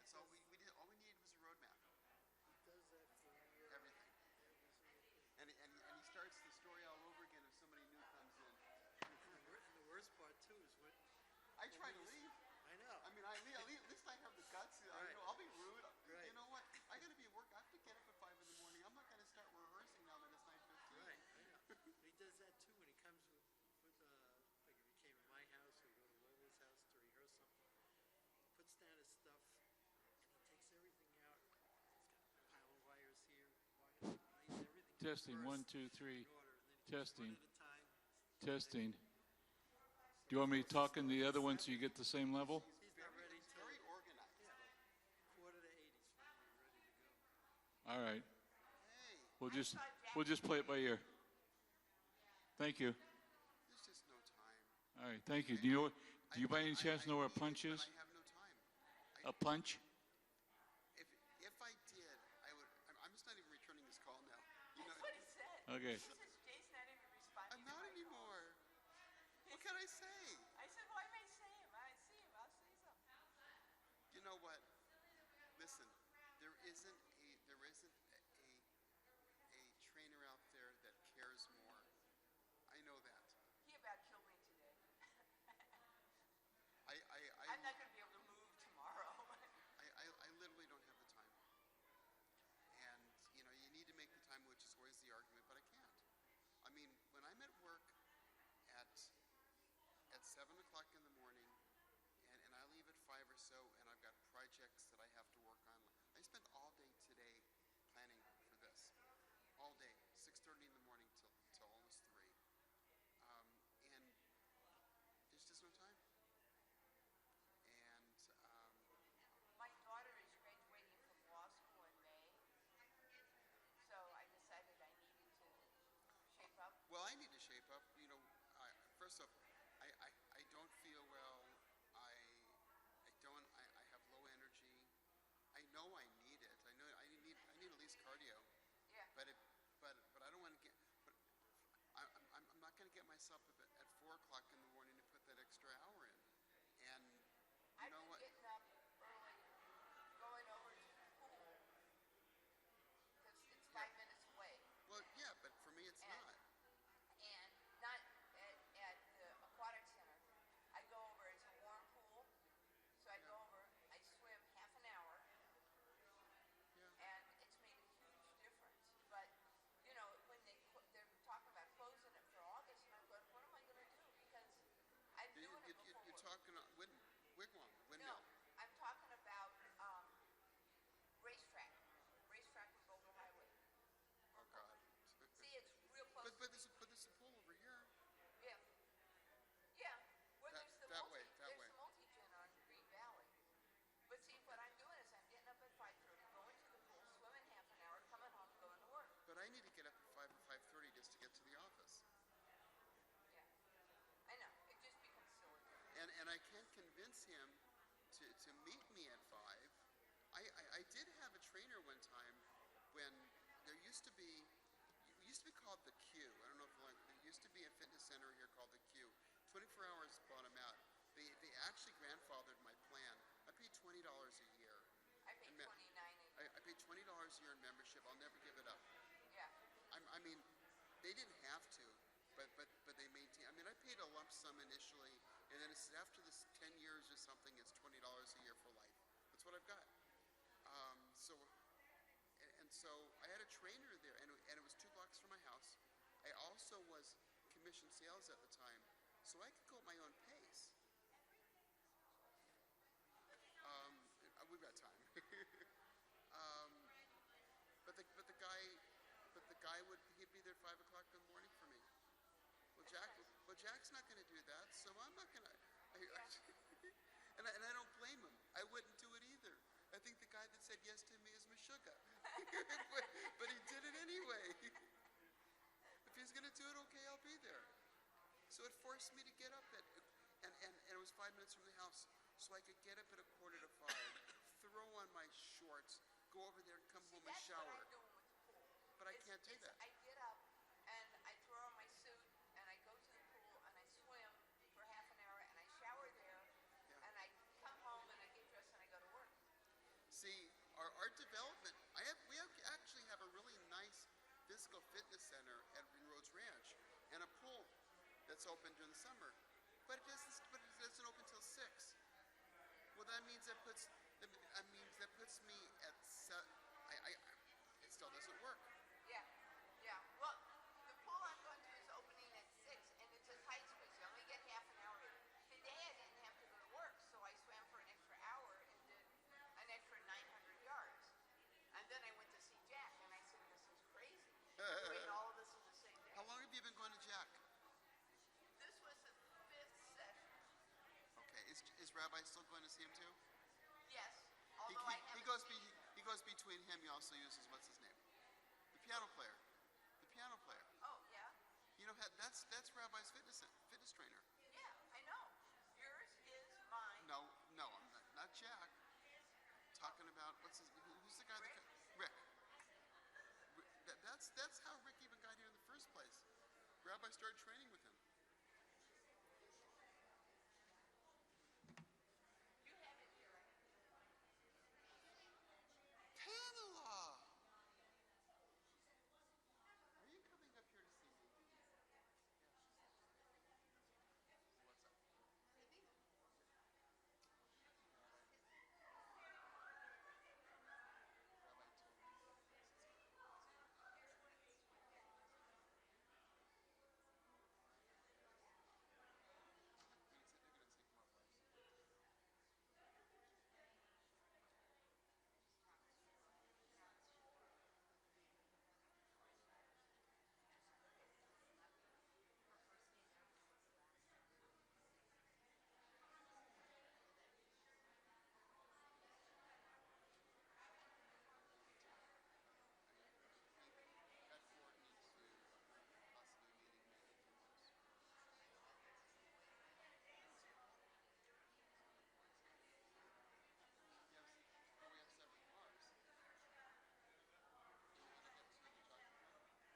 That's all we did. All we needed was a roadmap. He does that for Everything. And he starts the story all over again if somebody new comes in. And the worst part too is when I try to leave. I know. I mean, at least I have the guts. Right. I'll be rude. Right. You know what? I got to be at work. I have to get up at 5 in the morning. I'm not going to start rehearsing now that it's 9:15. Right, I know. He does that too when he comes with like if he came to my house or go to Lola's house to rehearse something. He puts down his stuff and he takes everything out. He's got a pile of wires here, lays everything Testing, first 1, 2, 3. in order, and then he takes Testing. one at a time. Testing. Do you want me to talk in the other one so you get the same level? He's not ready till Very organized. quarter to 8. He's finally ready to go. All right. Hey, We'll just play it by ear. Thank you. there's just no time. All right. Thank you. Do you by any chance know where a punch But is? I have no time. A punch? If I did, I would. I'm just not even returning this call now. That's what he said. Okay. He says Jay's not even responding. I'm to not my calls. anymore. What can I say? I said, well, I may say him. I see him. I'll say something. You know what? Listen, there isn't a trainer out there that cares more. I know that. He about killed me today. I I'm not going to be able to move tomorrow. I literally don't have the time. And you need to make the time, which is always the argument, but I can't. I mean, when I'm at work at 7 o'clock in the morning, and I leave at 5 or so, and I've got projects that I have to work on. I spent all day today planning for this. All day, 6:30 in the morning till almost 3. And there's just no time. And My daughter is graduating from law school in May, so I decided I needed to shape up. well, I need to shape up. First off, I don't feel well. I have low energy. I know I need it. I know I need at least cardio. Yeah. But I don't want to get. But I'm not going to get myself up at 4 o'clock in the morning to put that extra hour in. And you I've know been what? getting up early, going over to the pool, because it's 5 minutes away. Well, yeah, but for me it's And- not. And not at the aquatic center. I go over, it's a warm pool, so I go over, I swim half an hour, Yeah. and it's made a huge difference. But, when they're talking about closing it for August, and I'm going, what am I going to do? Because I'm doing it before You're work. talking Wigwam, No, windmill. I'm talking about racetrack on Boulder Highway. Oh God. See, it's real close. But there's a pool over here. Yeah. Yeah. Well, That- there's the that way, that way. multi-gen on Green Valley. But see, what I'm doing is I'm getting up at 5:30, going to the pool, swimming half an hour, coming home, going to work. But I need to get up at 5 or 5:30 just to get to the office. Yeah. I know. It just becomes silly. And I can't convince him to meet me at 5. I did have a trainer one time when there used to be called the Q. I don't know if there used to be a fitness center here called the Q. 24 hours bought him out. They actually grandfathered my plan. I paid $20 a year. I paid And $29 a year. I paid $20 a year in membership. I'll never give it up. Yeah. I mean, they didn't have to, but they maintain. I mean, I paid a lump sum initially, and then it's after this 10 years or something, it's $20 a year for life. That's what I've got. So I had a trainer there, and it was 2 blocks from my house. I also was commission sales at the time, so I could go at my own pace. We've got time. But the guy he'd be there at 5 o'clock in the morning for me. Well, Jack's not going to do that, so I'm not going to. And I don't blame him. I wouldn't do it either. I think the guy that said yes to me is Meshuggah. but he did it anyway. If he's going to do it, okay, I'll be there. So it forced me to get up and it was 5 minutes from the house, so I could get up at 4:45, throw on my shorts, go over there and come home and shower. That's what I'm doing with the pool. But I can't do that. I get up and I throw on my suit and I go to the pool and I swim for half an hour and I shower there and I come home and I get dressed and I go to work. that's open during the summer, but it doesn't open till 6. Well, that means that puts me at it still doesn't work. Yeah, yeah. Well, the pool I'm going to is opening at 6, and it's a tight squeeze. You only get half an hour. Today I didn't have to go to work, so I swam for an extra hour and did an extra 900 yards. And then I went to see Jack, and I said, "This is crazy. Doing all of this in the same day." How long have you been going to Jack? This was the 5th session. Okay, is Rabbi still going to see him too? Yes, He, although I he, he haven't goes seen he goes between him. He also uses what's his name, the piano player. The piano player. Oh, yeah? You know, that's Rabbi's fitness trainer. Yeah, I know. Yours is mine. No, I'm not Jack. Talking about who's the guy that Rick. That's how Rick even got here in the first place. Rabbi started training with him. You have it here. Pamela! Are you coming up here to see me? What's up? Rabbi told me. That forwarded me to possibly meeting Nathan Mars. We have separate cars. Do you want to get to the chocolate bar? I have no idea. I'm looking at if I would construct.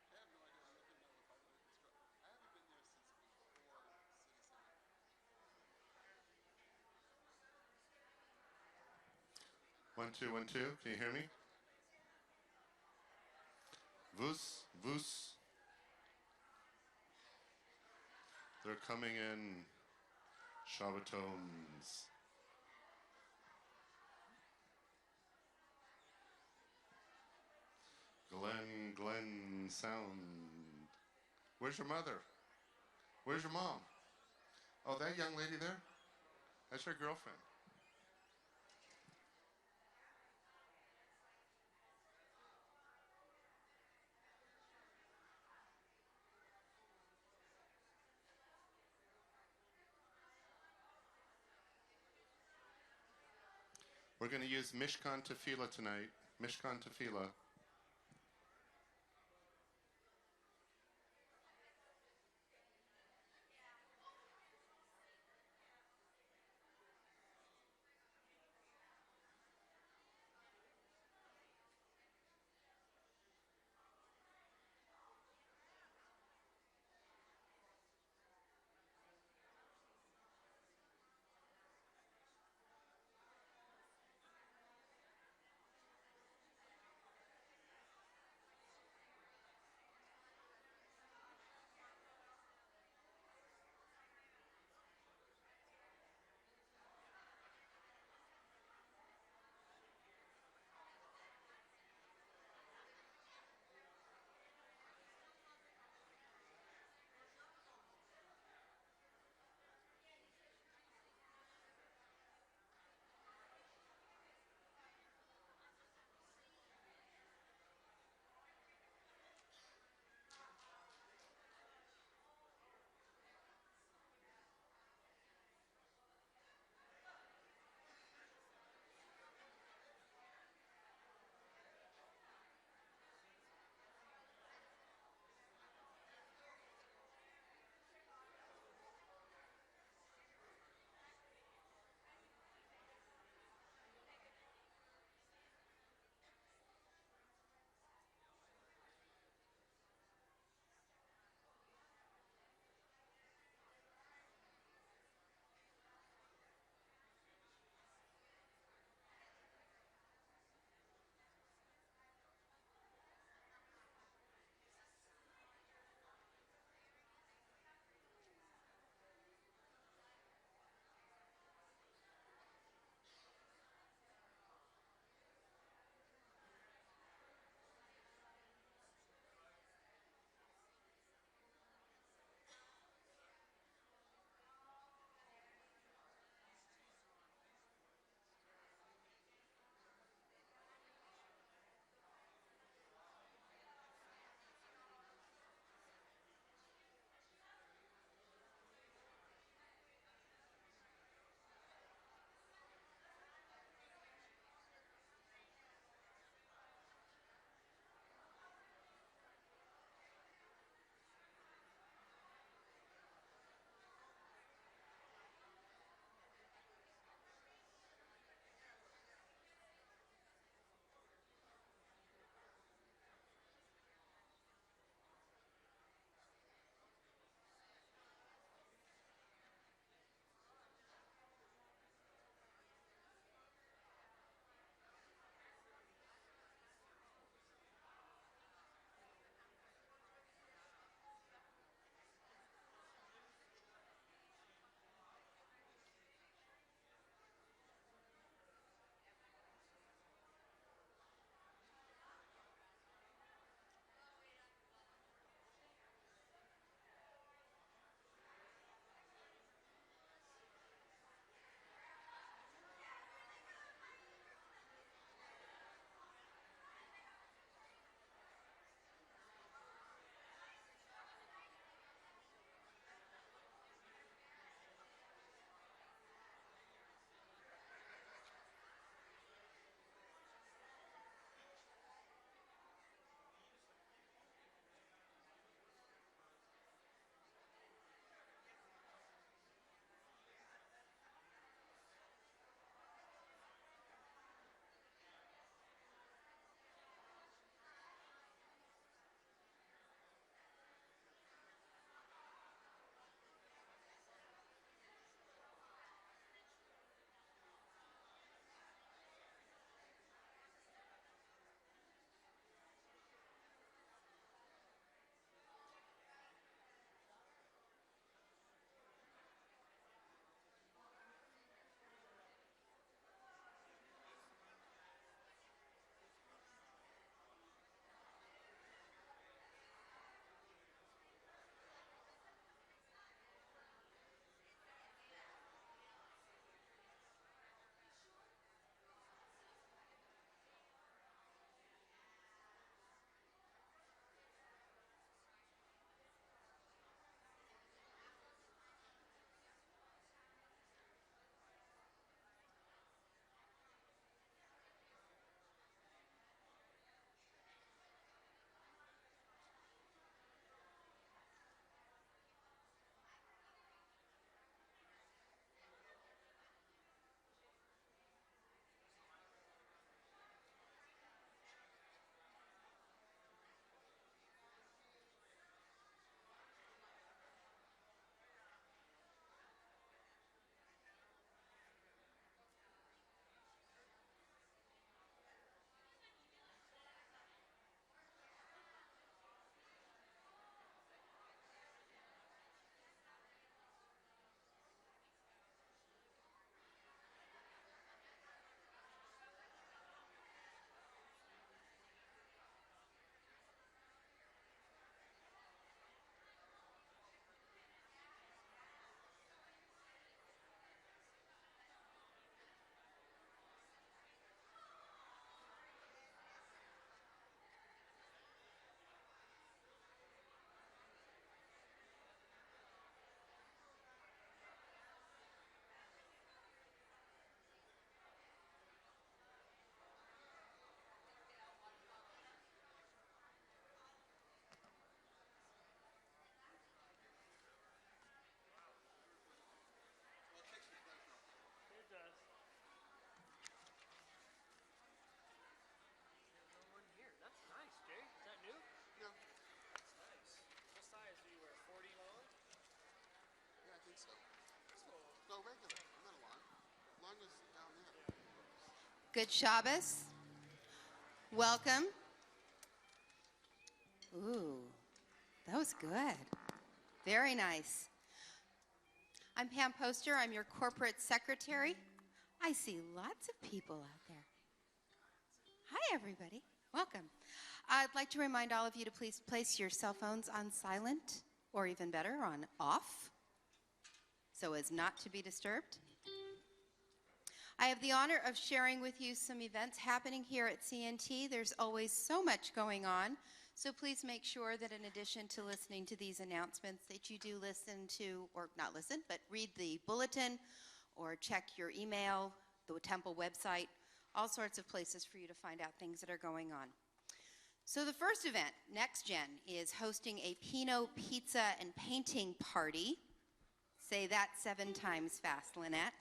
I haven't been there since before city center. 1 2 1 2. Can you hear me? Vus, vus. They're coming in. Shabbatons. Glenn sound. Where's your mother? Where's your mom? Oh, that young lady there? That's your girlfriend. We're going to use Mishkan Tefillah tonight. Mishkan Tefillah. No, regular. I'm not alarm. Alarm is down there. Good Shabbos. Welcome. Ooh, that was good. Very nice. I'm Pam Poster. I'm your corporate secretary. I see lots of people out there. Hi, everybody. Welcome. I'd like to remind all of you to please place your cell phones on silent, or even better, on off, so as not to be disturbed. I have the honor of sharing with you some events happening here at CNT. There's always so much going on, so please make sure that in addition to listening to these announcements that you do listen to, or not listen, but read the bulletin or check your email, the temple website, all sorts of places for you to find out things that are going on. So the first event, Next Gen, is hosting a Pinot Pizza and Painting Party. Say that 7 times fast, Lynette.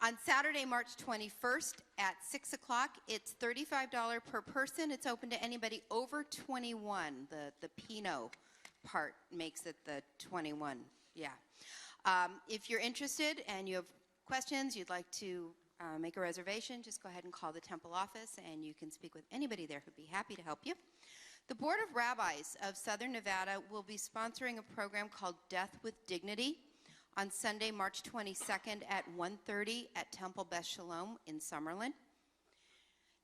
On Saturday, March 21st at 6 o'clock. It's $35 per person. It's open to anybody over 21. The Pinot part makes it the 21. Yeah. If you're interested and you have questions, you'd like to make a reservation, just go ahead and call the temple office and you can speak with anybody there who'd be happy to help you. The Board of Rabbis of Southern Nevada will be sponsoring a program called Death with Dignity on Sunday, March 22nd at 1:30 at Temple Beth Shalom in Summerlin.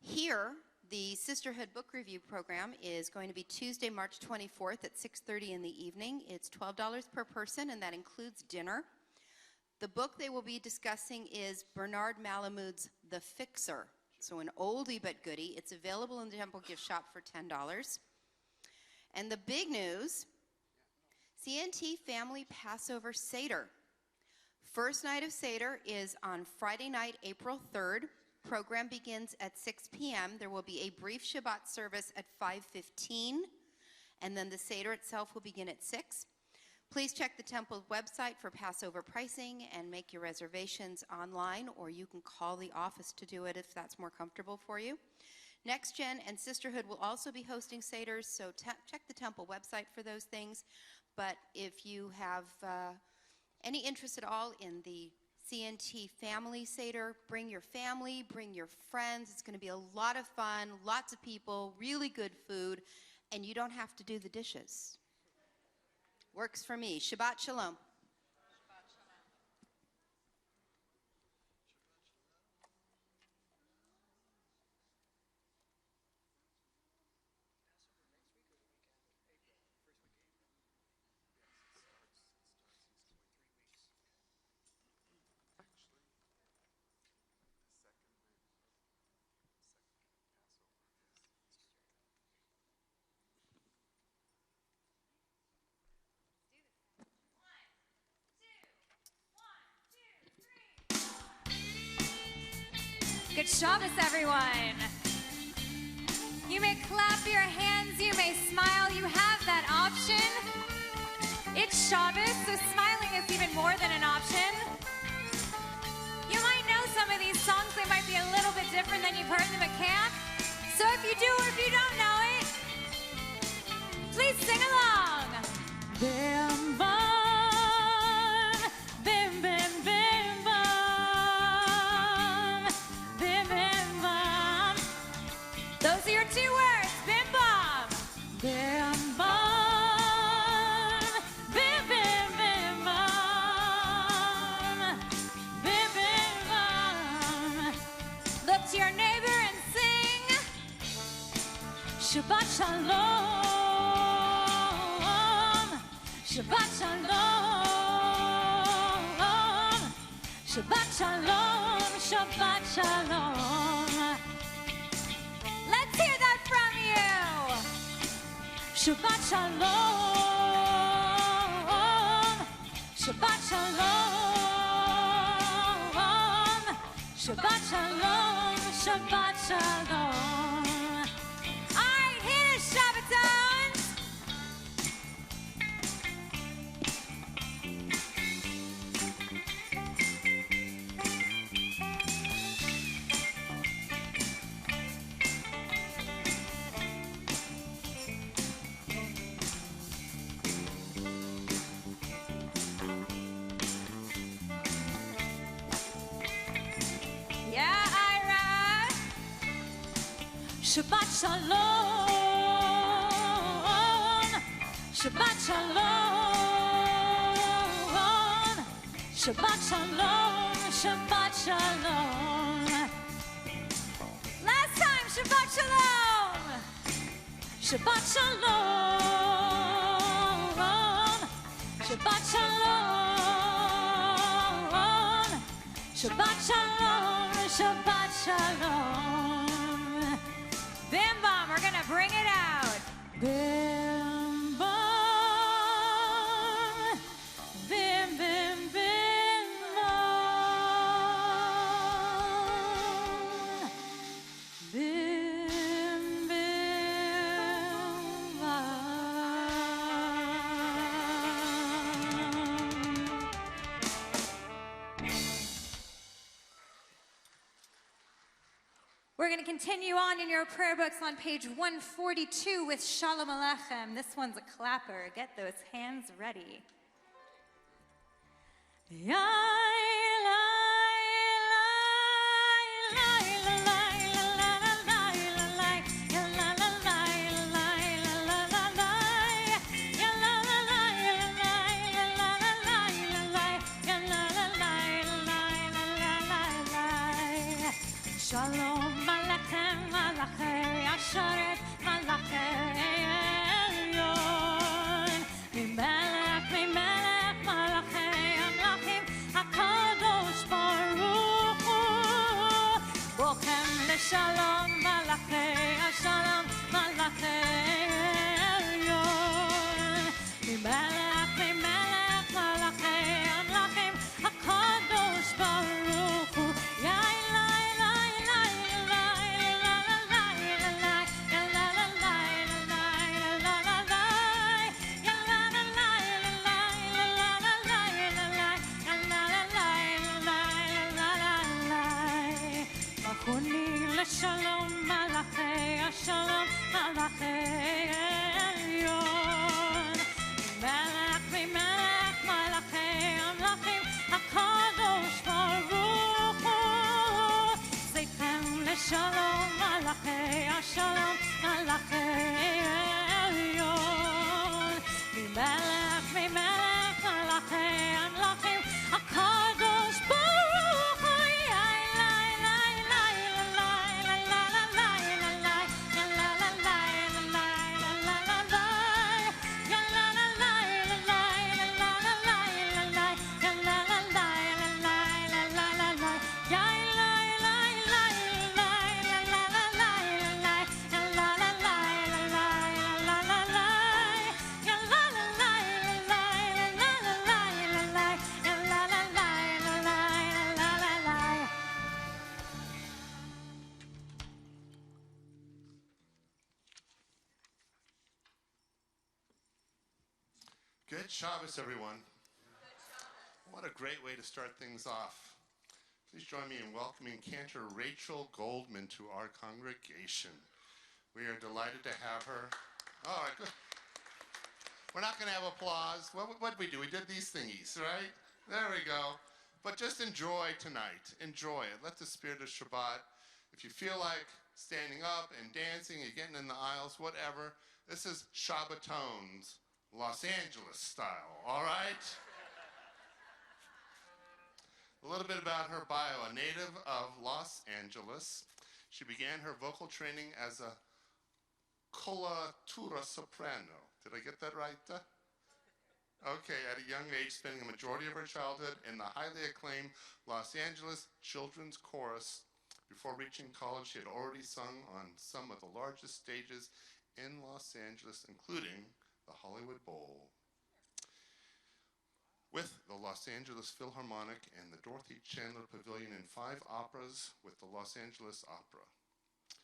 Here, the Sisterhood Book Review program is going to be Tuesday, March 24th at 6:30 in the evening. It's $12 per person, and that includes dinner. The book they will be discussing is Bernard Malamud's The Fixer. So an oldie but goodie. It's available in the Temple gift shop for $10. And the big news, CNT Family Passover Seder. First night of Seder is on Friday night, April 3rd. Program begins at 6 p.m. There will be a brief Shabbat service at 5:15, and then the Seder itself will begin at 6. Please check the Temple's website for Passover pricing and make your reservations online, or you can call the office to do it if that's more comfortable for you. Next Gen and Sisterhood will also be hosting Seders, so check the Temple website for those things. But if you have any interest at all in the CNT Family Seder, bring your family, bring your friends. It's going to be a lot of fun, lots of people, really good food, and you don't have to do the dishes. Works for me. Shabbat Shalom. Good Shabbos, everyone. You may clap your hands, you may smile, you have that option. It's Shabbos, so smiling is even more than an option. You might know some of these songs, they might be a little bit different than you've heard them at camp. So if you do or if you don't know it, please sing along. Bim bam, bim bim bim bam, bim bim bam. Those are your 2 words, bim bam, bim bam, bim bim bim bam, bim bim bam. Look to your neighbor and sing Shabbat Shalom, Shabbat Shalom, Shabbat Shalom, Shabbat Shalom. Let's hear that from you. Shabbat Shalom, Shabbat Shalom, Shabbat Shalom, Shabbat Shalom. All right, hit us, Shabbatons. Shabbat shalom. Shabbat shalom. Shabbat shalom. Shabbat shalom. Last time, Shabbat shalom. Shabbat shalom. Shabbat shalom. Shabbat shalom. Shabbat shalom. Bim bam, we're gonna bring it out. Bim bam. Bim bim bim bam. Bim bim bam. We're going to continue on in your prayer books on page 142 with Shalom Aleichem. This one's a clapper. Get those hands ready. Shalom Aleichem, Malachei Asharet, Malachei Elyon. Mimelech, Malachei Amlachim, HaKadosh Baruch Hu. Bochem leShalom, Malachei Ashalom, Malachei Elyon. Mimelech, Malachei Amlachim, HaKadosh Baruch Hu. Shalom, Malachei Shalom, Malachei Elyon. Melech, Malachei Amlachim, HaKadosh Baruch Hu. Zeichem leShalom, Malachei Shalom, Malachei Elyon. Melech, Malachei Amlachim, HaKadosh Baruch Hu. Good Shabbos, everyone. What a great way to start things off. Please join me in welcoming Cantor Rachel Goldman to our congregation. We are delighted to have her. All right, good. We're not going to have applause. What did we do? We did these thingies, right? There we go. But just enjoy tonight. Enjoy it. Let the spirit of Shabbat, if you feel like standing up and dancing and getting in the aisles, whatever, this is Shabbatones, Los Angeles style, all right? A little bit about her bio. A native of Los Angeles, she began her vocal training as a coloratura soprano. Did I get that right? Okay, at a young age, spending a majority of her childhood in the highly acclaimed Los Angeles Children's Chorus. Before reaching college, she had already sung on some of the largest stages in Los Angeles, including the Hollywood Bowl, with the Los Angeles Philharmonic and the Dorothy Chandler Pavilion, in 5 operas with the Los Angeles Opera.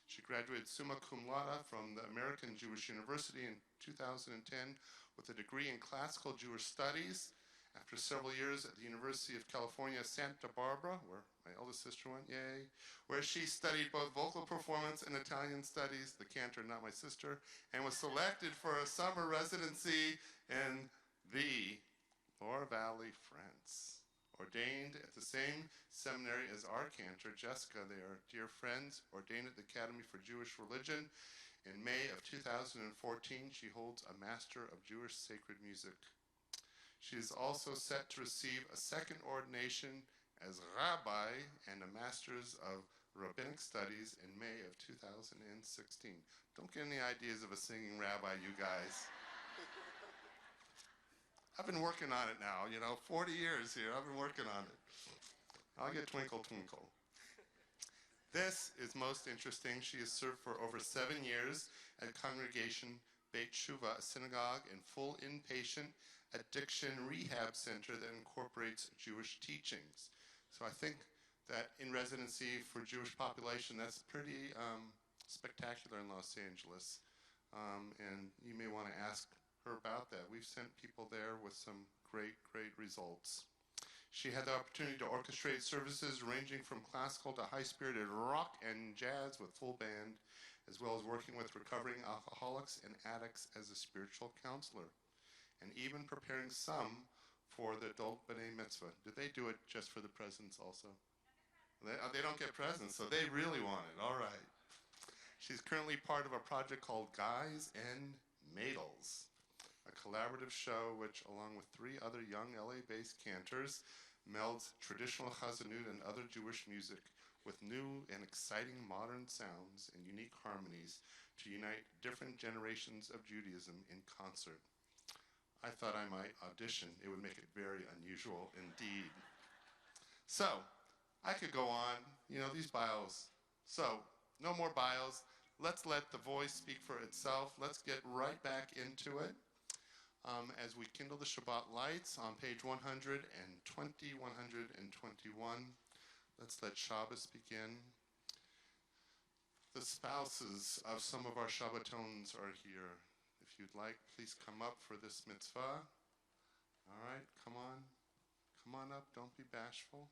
She graduated summa cum laude from the American Jewish University in 2010 with a degree in classical Jewish studies. After several years at the University of California, Santa Barbara, where my eldest sister went, yay, where she studied both vocal performance and Italian studies, the Cantor, not my sister, and was selected for a summer residency in the Loire Valley, France. Or ordained at the same seminary as our Cantor, Jessica. They are dear friends, ordained at the Academy for Jewish Religion. In May of 2014, she holds a Master of Jewish Sacred Music. She is also set to receive a second ordination as Rabbi and a Master's of Rabbinic Studies in May of 2016. Don't get any ideas of a singing rabbi, you guys. I've been working on it now, 40 years here. I've been working on it. I'll get twinkle, twinkle. This is most interesting. She has served for over 7 years at Congregation Beit Shuvah, a synagogue and full inpatient addiction rehab center that incorporates Jewish teachings. So I think that in residency for Jewish population, that's pretty spectacular in Los Angeles. And you may want to ask her about that. We've sent people there with some great, great results. She had the opportunity to orchestrate services ranging from classical to high-spirited rock and jazz with full band, as well as working with recovering alcoholics and addicts as a spiritual counselor, and even preparing some for the adult B'nai Mitzvah. Did they do it just for the presents also? They don't get presents, so they really want it. All right. She's currently part of a project called Guys and Maidels, a collaborative show which, along with 3 other young LA-based cantors, melds traditional chazanut and other Jewish music with new and exciting modern sounds and unique harmonies to unite different generations of Judaism in concert. I thought I might audition. It would make it very unusual indeed. So, I could go on, these bios. So, no more bios. Let's let the voice speak for itself. Let's get right back into it. As we kindle the Shabbat lights on page 120, 121, let's let Shabbos begin. The spouses of some of our Shabbatons are here. If you'd like, please come up for this mitzvah. All right, come on up, don't be bashful.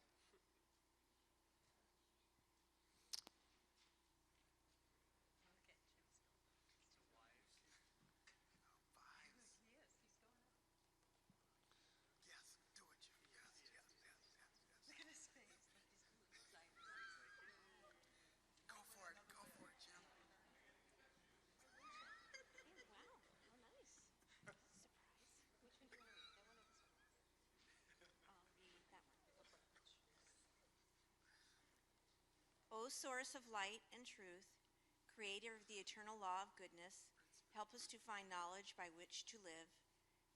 O source of light and truth, creator of the eternal law of goodness, help us to find knowledge by which to live.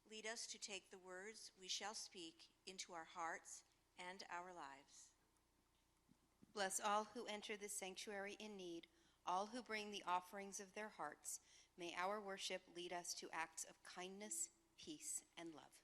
Lead us to take the words we shall speak into our hearts and our lives. Bless all who enter this sanctuary in need, all who bring the offerings of their hearts. May our worship lead us to acts of kindness, peace, and love.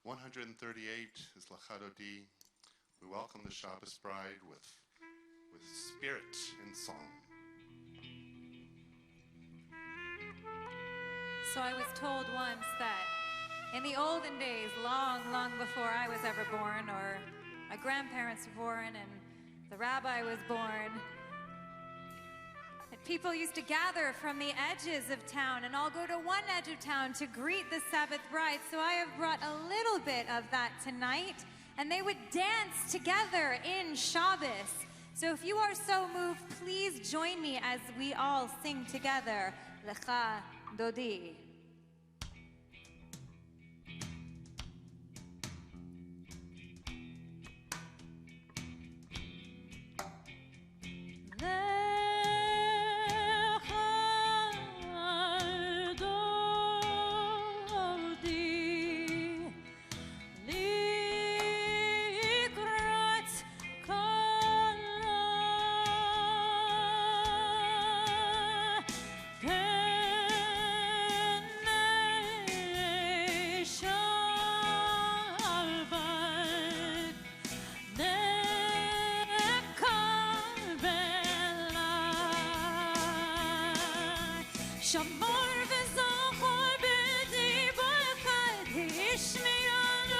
138 is Lachadodi. We welcome the Shabbos bride with spirit and song. So I was told once that in the olden days, long, long before I was ever born, or my grandparents were born, and the rabbi was born, that people used to gather from the edges of town and all go to one edge of town to greet the Sabbath bride. So I have brought a little bit of that tonight, and they would dance together in Shabbos. So if you are so moved, please join me as we all sing together. Lecha דודי. שמור וזכור בדיבור קדיש מיד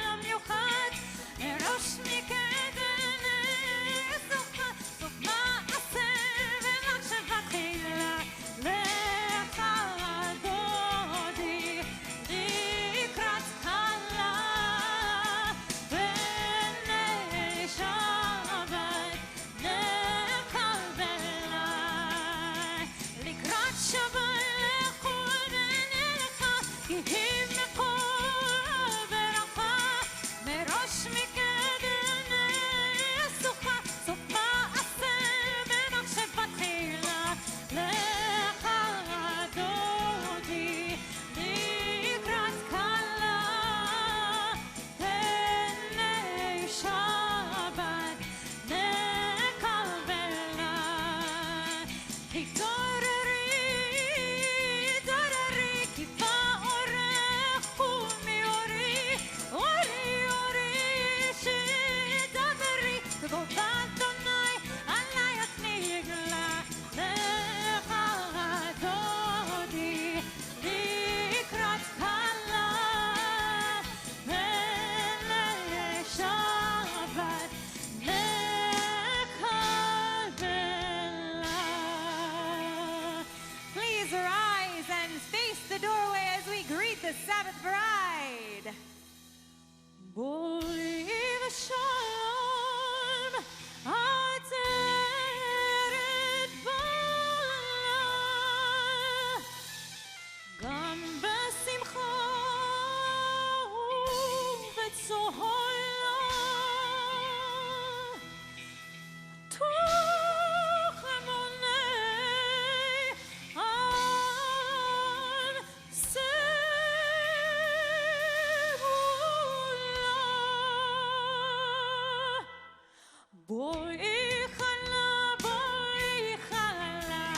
המיוחד ראש מקדם סופה סוף מעשה ומחשבה תחילה לך דודי לקראת קלה בני שבת נקבלה לקראת שבת לכל בניך כי היא מקור ברכה מראש מקדם סופה סוף מעשה במחשבה תחילה לך דודי לקראת קלה בני שבת נקבלה התעוררי כי באורך ומאורי אורי שתדברי ובו אדוני עלייך נגלה לך דודי לקראת קלה בני שבת נקבלה. Please rise and face the doorway as we greet the Sabbath bride. בואי ושלום עטרת בעלה גם בשמחה ובצהלה תוך המוני עם סגולה בואי חלה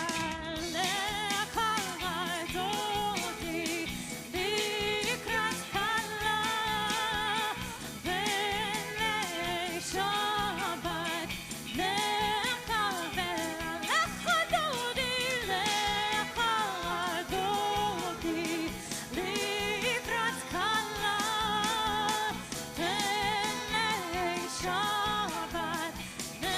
לך דודי לקראת קלה בני שבת נקבלה לך דודי לקראת קלה בני שבת נקבלה.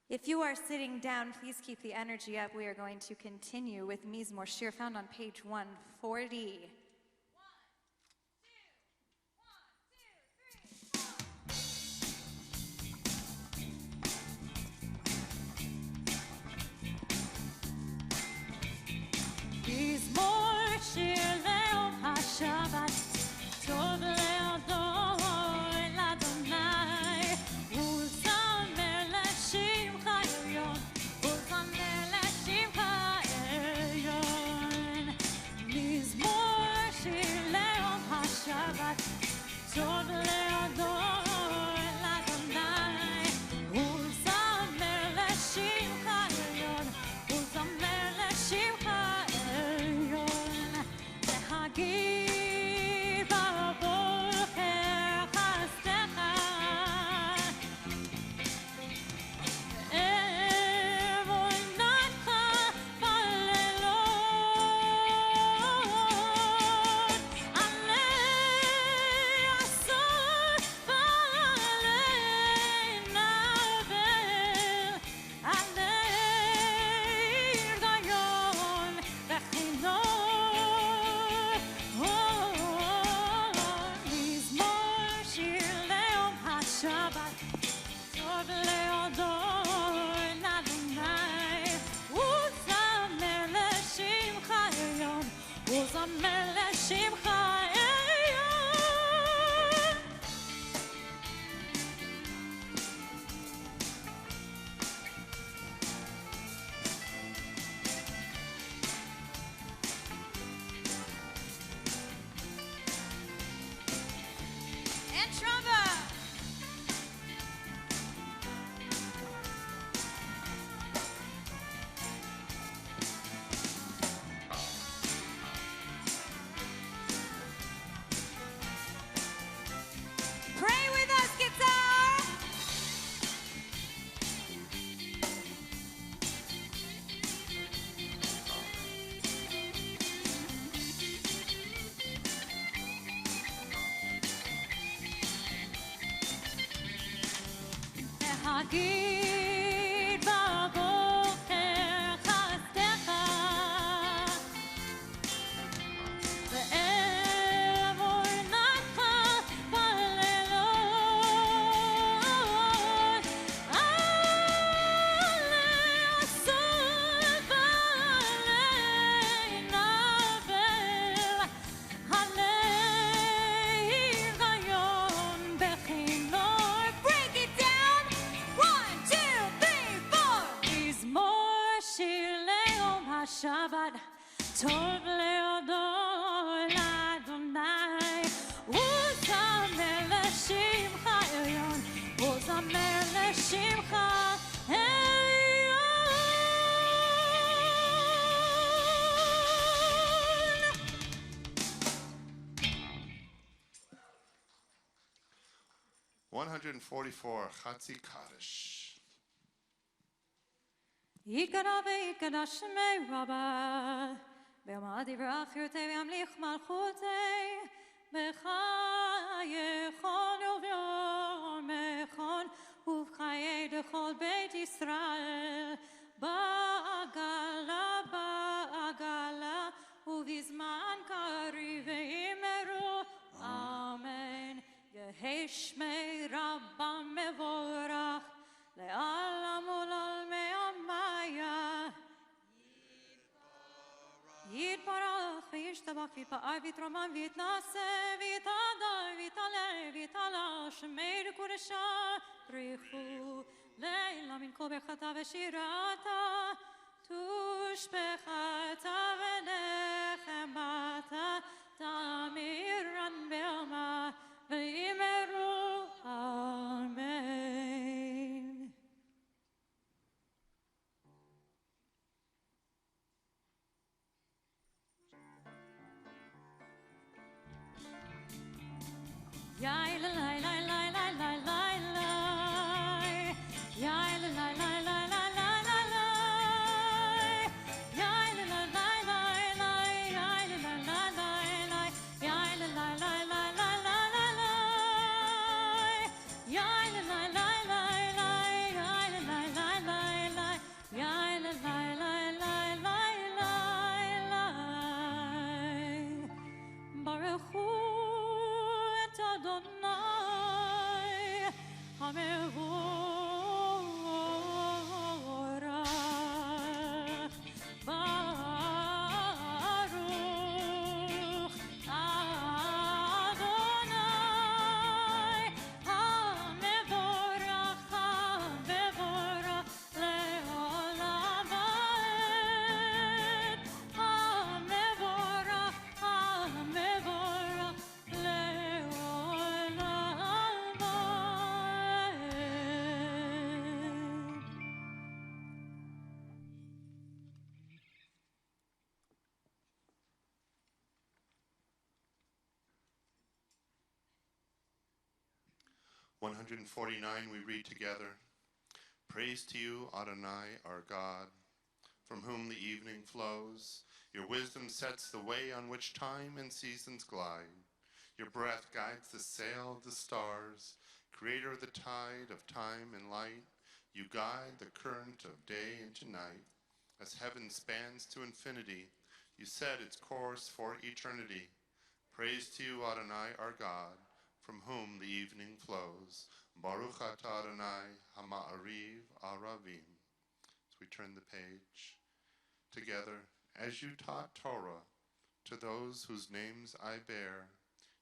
If you are sitting down, please keep the energy up. We are going to continue with Mizmor Shir, found on page 140. מזמור שיר ליום השבת טוב להודות לאדוני ולזמר לשמך עליון ולזמר לשמך עליון מזמור שיר ליום השבת טוב להודות לאדוני ולזמר לשמך עליון ולזמר לשמך עליון להגיד בבוקר חסדך אמונתך בלילות עלי עשור גיד בבוקר חסדך ואמונתך בלילות לעשות בעלי נבל הליגיון בכינור break it down 1, 2, 3, 4 מזמור שיר ליום השבת טוב להודות לאדוני וזמר לשמך עליון וזמר לשמך עליון 144, Chatzi Kaddish. יתגדל ויתקדש שמי רבה ביום יברך ירצה וימליך מלכותי בחייכון וביומכון ובחיי דכל בית ישראל בעגלה בעגלה ובזמן קריב ואמרו אמן יהי שמי רבה מבורך לעולם ולעולמי עמיה יתברך וישתבח ויתפאר ויתרומם ויתנשא ויתהדר ויתעלה ויתעלה שמי לקודשה בריחו לילה מן כל ברכתה ושירתה תושבחתה ונחמתה תמירן בעלמה ויאמרו אמן Yai la la la la la la la la Yai la la la la la la la la Yai la la la la la Yai la la la la la Yai la la la la la la la la Yai la la la la la Yai la la la la la Yai la la la la la la Baruch Hu Adonai HaMevorach Baruch Adonai HaMevorach HaMevorach Le'olam Va'ed HaMevorach HaMevorach Le'olam Va'ed 149, we read together. Praise to you, Adonai, our God, from whom the evening flows. Your wisdom sets the way on which time and seasons glide. Your breath guides the sail of the stars, creator of the tide of time and light. You guide the current of day into night. As heaven spans to infinity, you set its course for eternity. Praise to you, Adonai, our God, from whom the evening flows. Baruch atah Adonai Hama'ariv Aravim. As we turn the page together, as you taught Torah to those whose names I bear,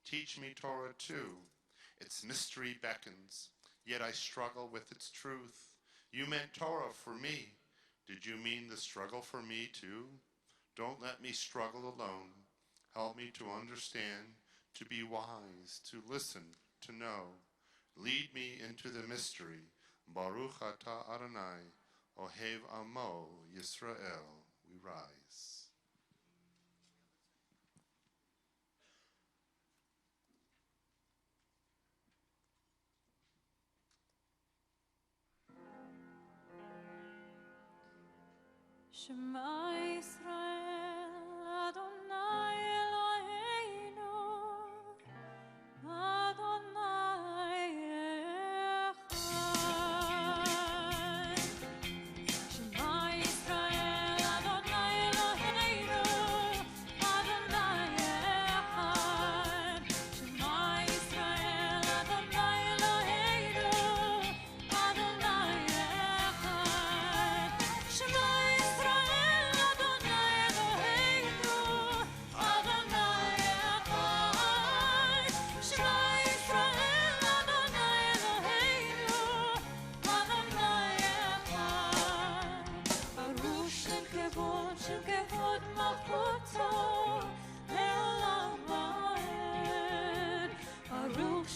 teach me Torah too. Its mystery beckons, yet I struggle with its truth. You meant Torah for me. Did you mean the struggle for me too? Don't let me struggle alone. Help me to understand, to be wise, to listen, to know. Lead me into the mystery. Baruch atah Adonai, Ohev Amo Yisrael. We rise. Shema Yisrael, Adonai Eloheinu, Adonai Echad.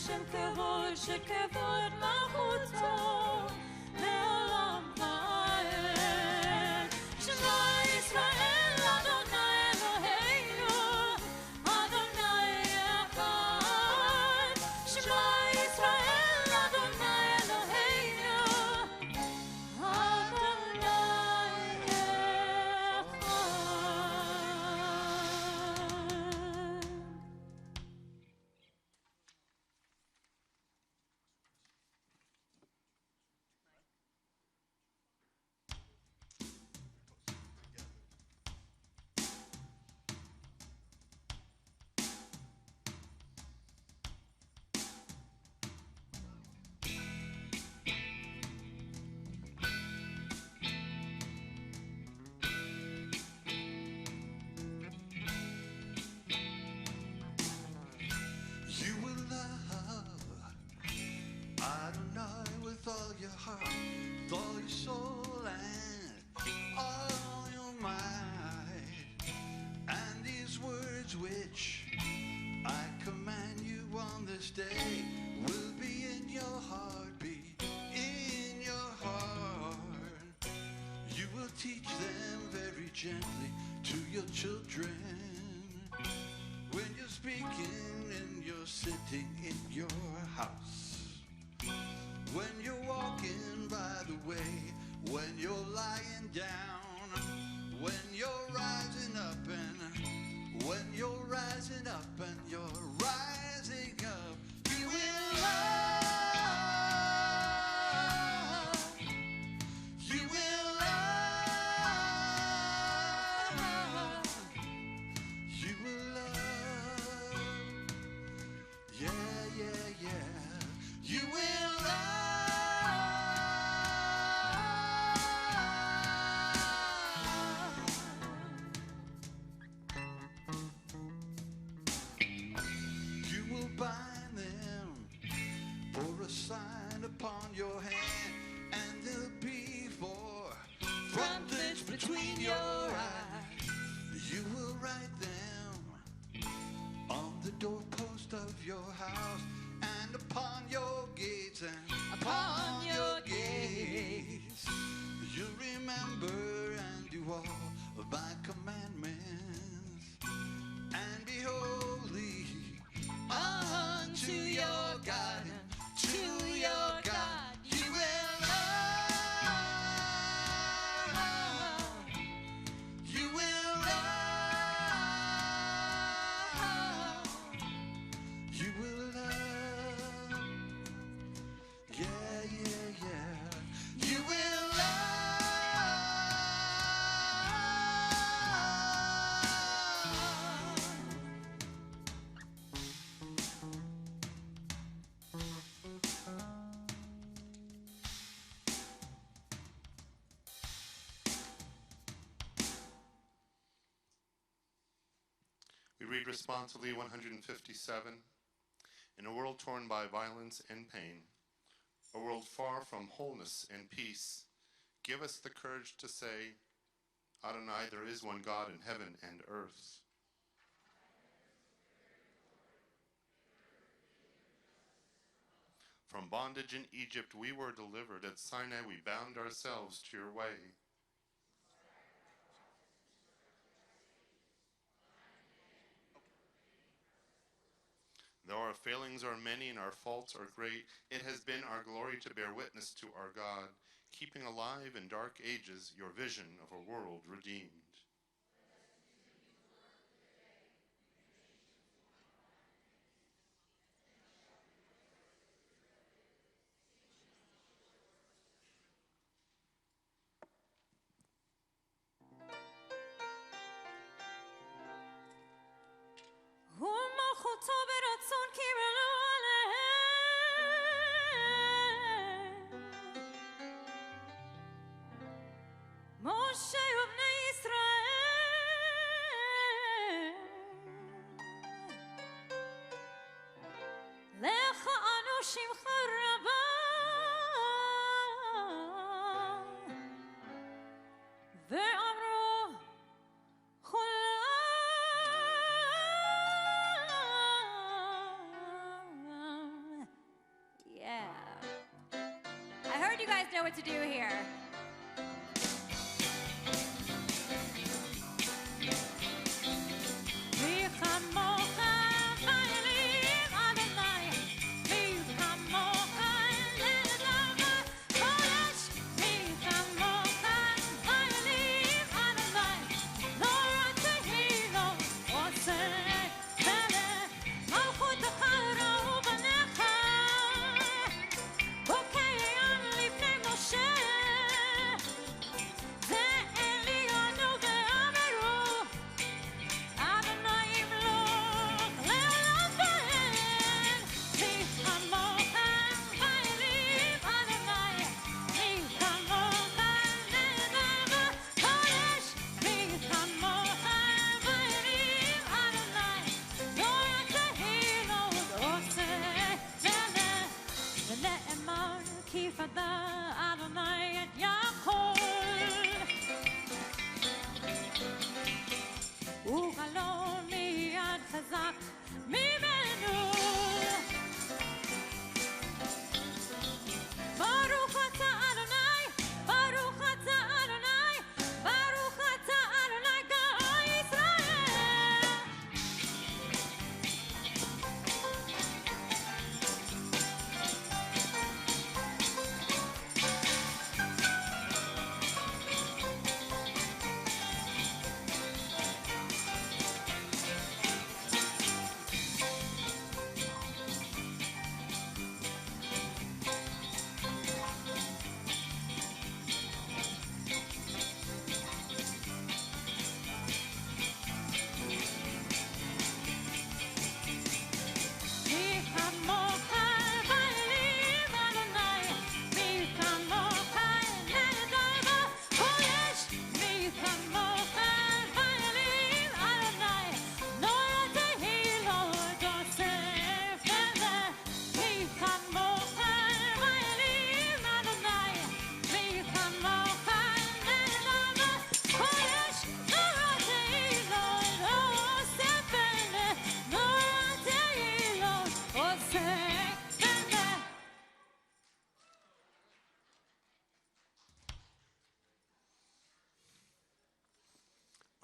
שם כבוד שכבוד מלכותו לעולם ועד. שמע ישראל אדוני אלוהינו אדוני אחד. שמע ישראל אדוני אלוהינו אדוני אחד. You will love Adonai with all your heart, with all your soul, and all your might. And these words which I command you on this day will be in your heart, be in your heart. You will teach them very gently to your children. When you're speaking and you're sitting in your house, when you're walking by the way, when you're lying down, when you're rising up and when you're rising up and you're rising up, you will love. You will love. You will love. Yeah, yeah, yeah. You will love. You will bind them for a sign upon your hand, and they'll be for frontlets between your eyes. You will write them on the doorpost of your house and upon your gates and upon your gates. You remember and do all of my commandments and be holy unto your God and to your God. You will love. You will love. You will love. Yeah, yeah, yeah. You will love. We read responsibly 157. In a world torn by violence and pain, a world far from wholeness and peace, give us the courage to say, Adonai, there is one God in heaven and earth. From bondage in Egypt we were delivered. At Sinai we bound ourselves to your way. Though our failings are many and our faults are great, it has been our glory to bear witness to our God, keeping alive in dark ages your vision of a world redeemed. ומלכותו ברצון קיבלו עליהם. משה ובני ישראל know what to do here.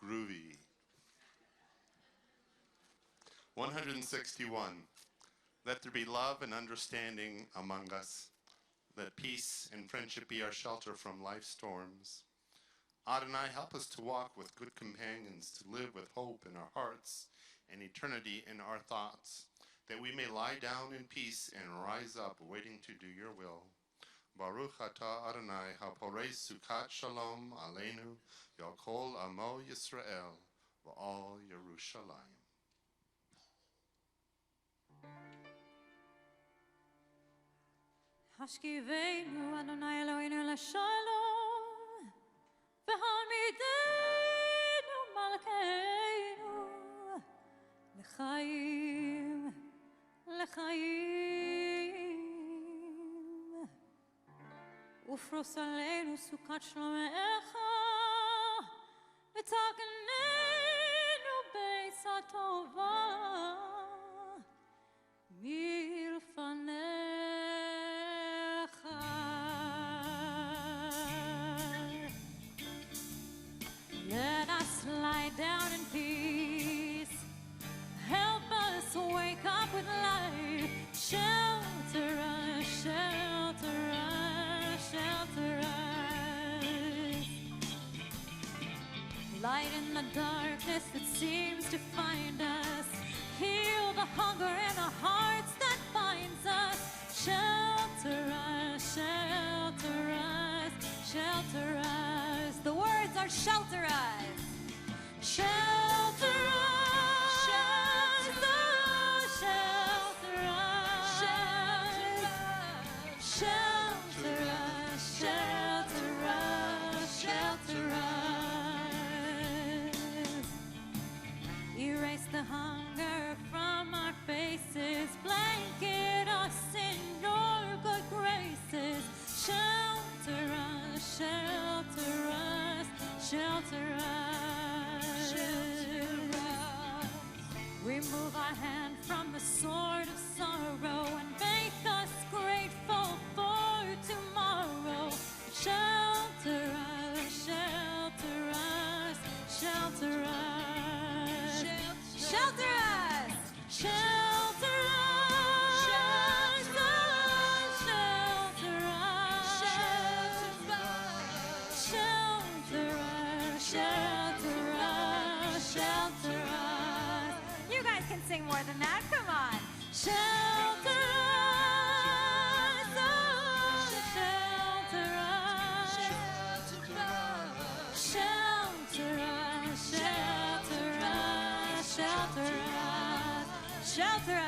Groovy. 161. Let there be love and understanding among us. Let peace and friendship be our shelter from life's storms. Adonai, help us to walk with good companions, to live with hope in our hearts and eternity in our thoughts, that we may lie down in peace and rise up waiting to do your will. Baruch atah Adonai haporei sukat shalom aleinu yalkol amo Yisrael v'al Yerushalayim. השכיבנו אדוני אלוהינו לשלום והעמידנו מלכנו לחיים לחיים ופרוס עלינו סוכת שלומך ותקננו בעצה טובה מלפניך. Let us lie down in peace. Help us wake up with life. Shelter us, shelter us, shelter us. Light in the darkness that seems to find us. Heal the hunger in our hearts that binds us. Shelter us, shelter us, shelter us. The words are shelter us. Shelter us, shelter us, shelter us, shelter us, shelter us. Erase the hunger from our faces, blanket us in your good graces. Shelter us, shelter us, shelter us. Remove our hand from the sword of sorrow and make us grateful for tomorrow.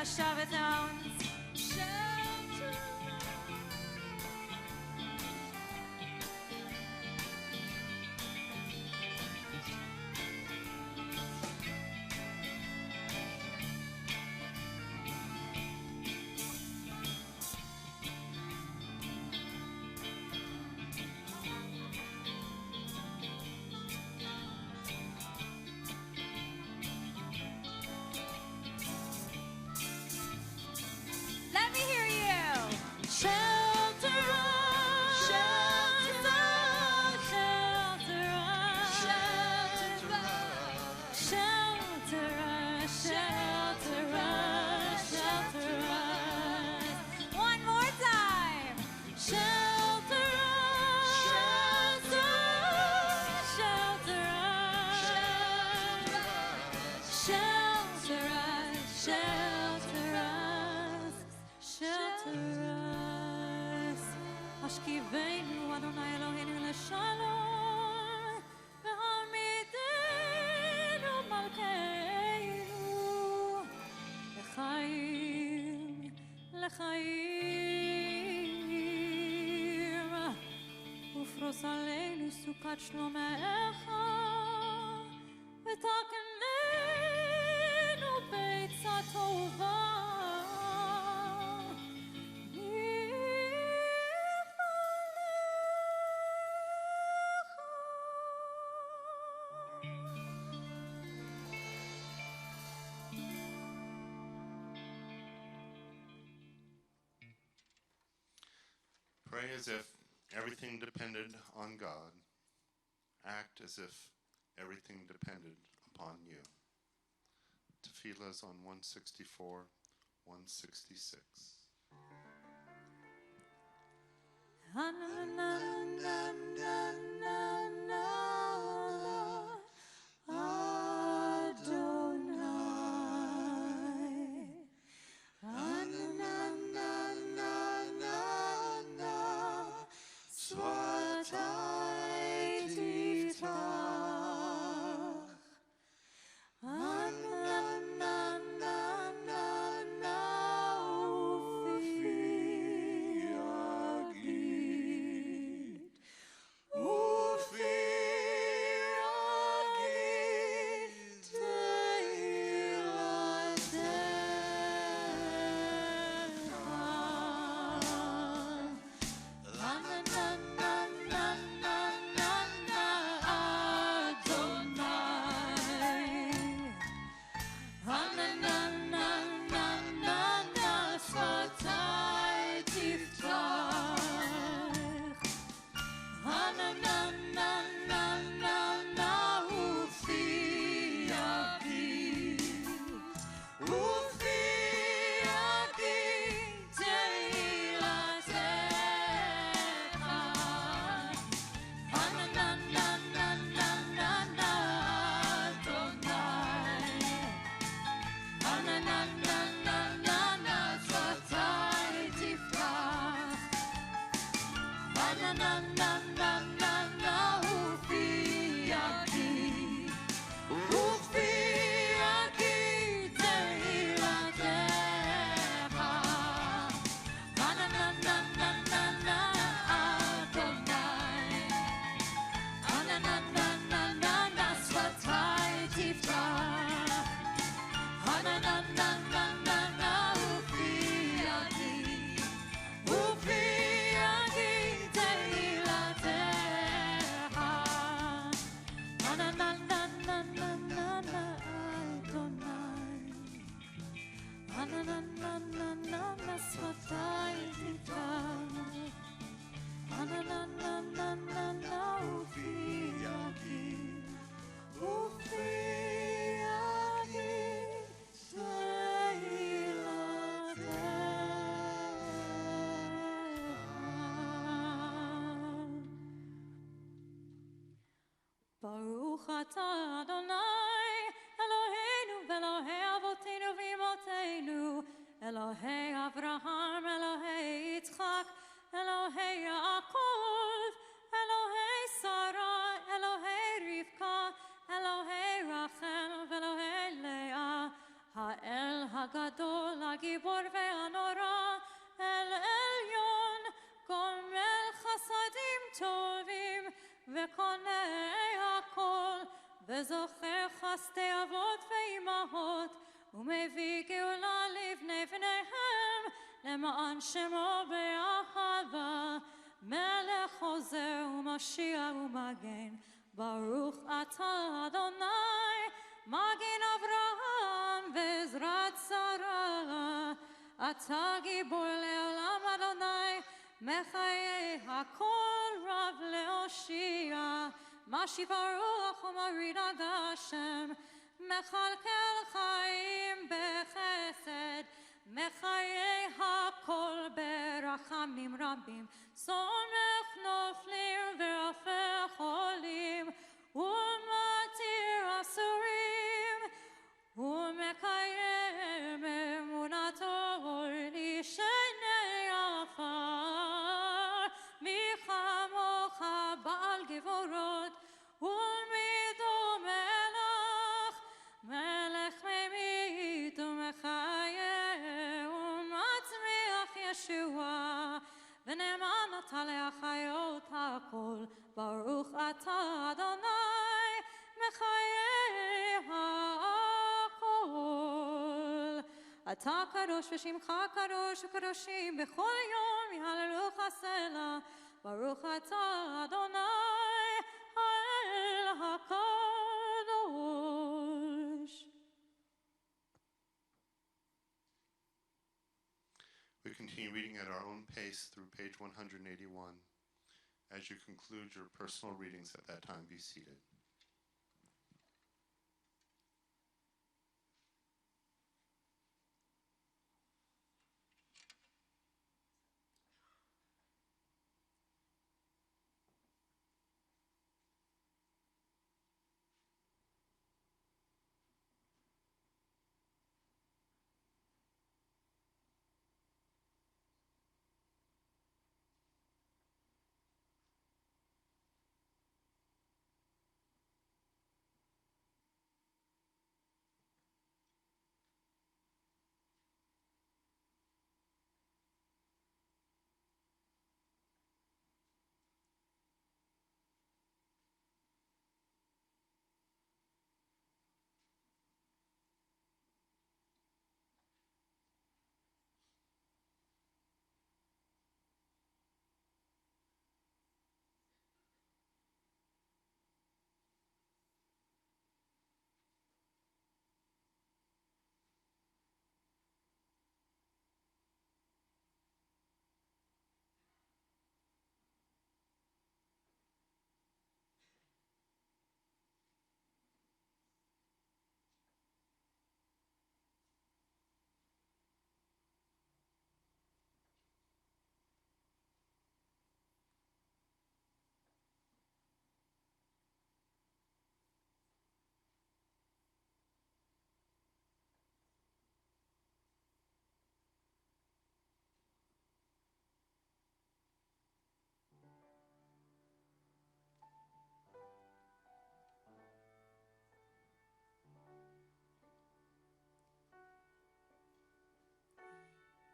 our Shabbat sounds. Shelter. Let me hear you. Shelter us, shelter us, shelter us, shelter us, shelter us, shelter us. One more time. Shelter us, shelter us, shelter us, shelter us, shelter us, shelter us. Ashkivenu Adonai Eloheinu leshalom, v'hamidenu malkeinu, l'chaim, l'chaim. ופרוס עלינו סוכת שלומך, ותקננו ביצה טובה. Pray as if everything depended on God. Act as if everything depended upon you. Tefillahs on 164, 166. Baruch atah Adonai, Eloheinu v'Elohei Avotenu v'Imotenu, Elohei Avraham, Elohei Yitzchak, Elohei Yaakov, Elohei Sarah, Elohei Rivka, Elohei Rachel v'Elohei Leah, Ha'el HaGadol הגיבור והנורא, אל עליון, גומל חסדים טובים, וקונה הכל, וזוכר חסדי אבות ואימהות, ומביא גאולה לבני בניהם, למען שמו באהבה, מלך עוזר ומשיע ומגן, ברוך אתה אדוני, מגן אברהם ועזרת שרה, אתה גיבור לעולם אדוני, מחיי הכל רב להושיע, משיב הרוח ומוריד הגשם, מכלכל חיים בחסד, מחיי הכל ברחמים רבים, סומך נופלים ורפא חולים, ומתיר אסורים, ומקיים אמונתו לשני עפר, מי כמוך בעל גבורות, ומי דומה לך, מלך ממית ומחיה ומצמיח ישועה, ונאמן אתה להחיות הכל, ברוך אתה אדוני, מחיה הכל. אתה קדוש ושמך קדוש וקדושים בכל יום יהללוך סלע, ברוך אתה אדוני האל הקדוש. We continue reading at our own pace through page 181. As you conclude your personal readings at that time, be seated.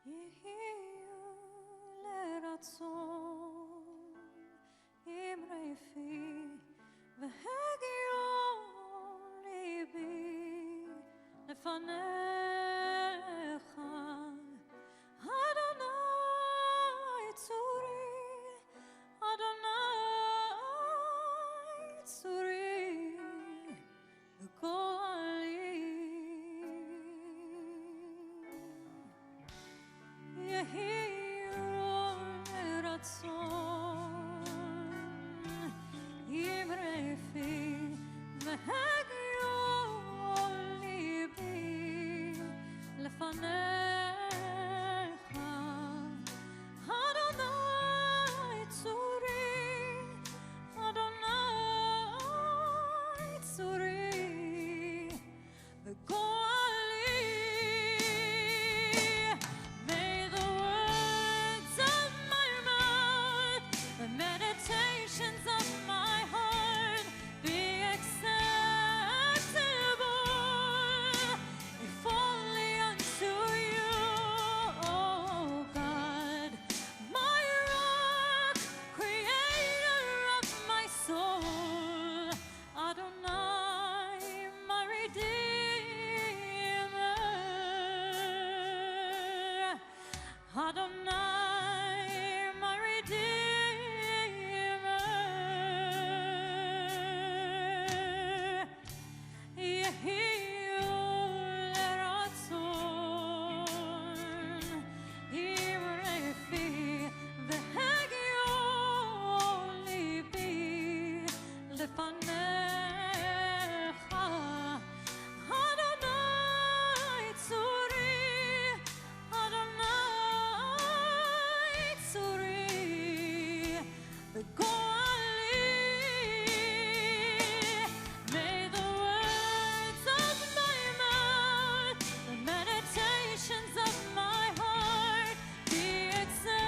יהיו לרצון אמרי פי והגיון ליבי לפניך אדוני צורי אדוני צורי וגואלי יהיו Adonai, my Redeemer. Yehiyu leratzon, Yirefi v'hegion libi lefanecha. Adonai tzuri, Adonai tzuri, v'goali. May the words of my mouth, the meditations of my heart be acceptable,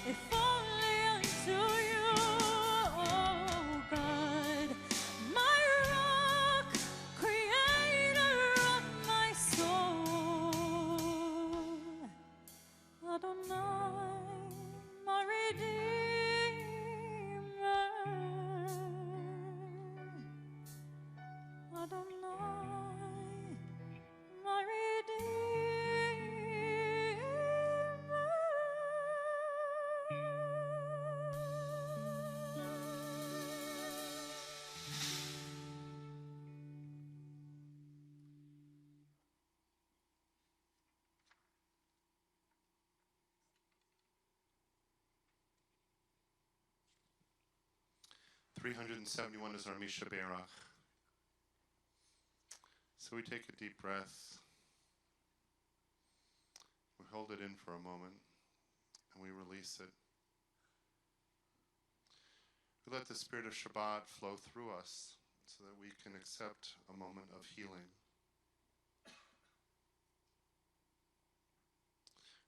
if only unto you, oh God, my rock, creator of my soul. Adonai, my Redeemer. Adonai, my Redeemer. 371 is our Misha Berach. So we take a deep breath, we hold it in for a moment, and we release it. We let the spirit of Shabbat flow through us so that we can accept a moment of healing.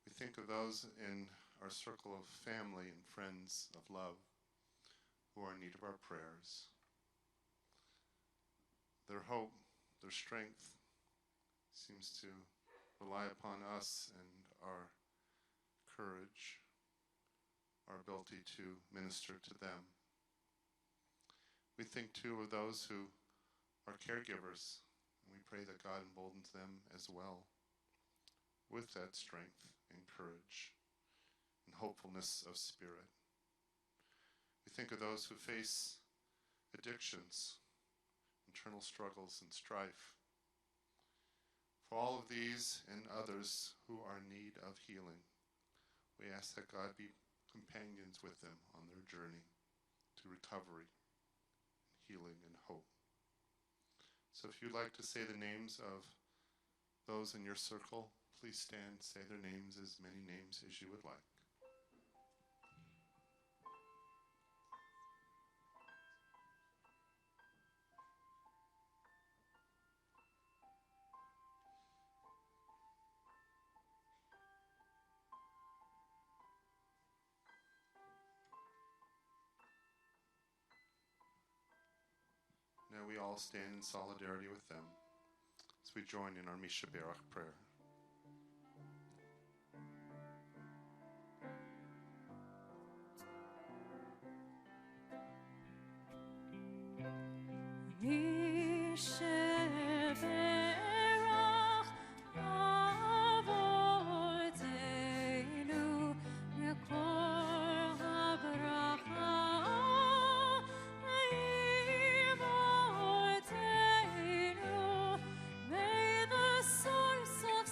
We think of those in our circle of family and friends of love who are in need of our prayers. Their hope, their strength seems to rely upon us and our courage, our ability to minister to them. We think too of those who are caregivers, and we pray that God emboldens them as well with that strength and courage and hopefulness of spirit. We think of those who face addictions, internal struggles and strife. For all of these and others who are in need of healing, we ask that God be companions with them on their journey to recovery, healing, and hope. So if you'd like to say the names of those in your circle, please stand, say their names, as many names as you would like. Now we all stand in solidarity with them as we join in our Misha Berach prayer. May the source of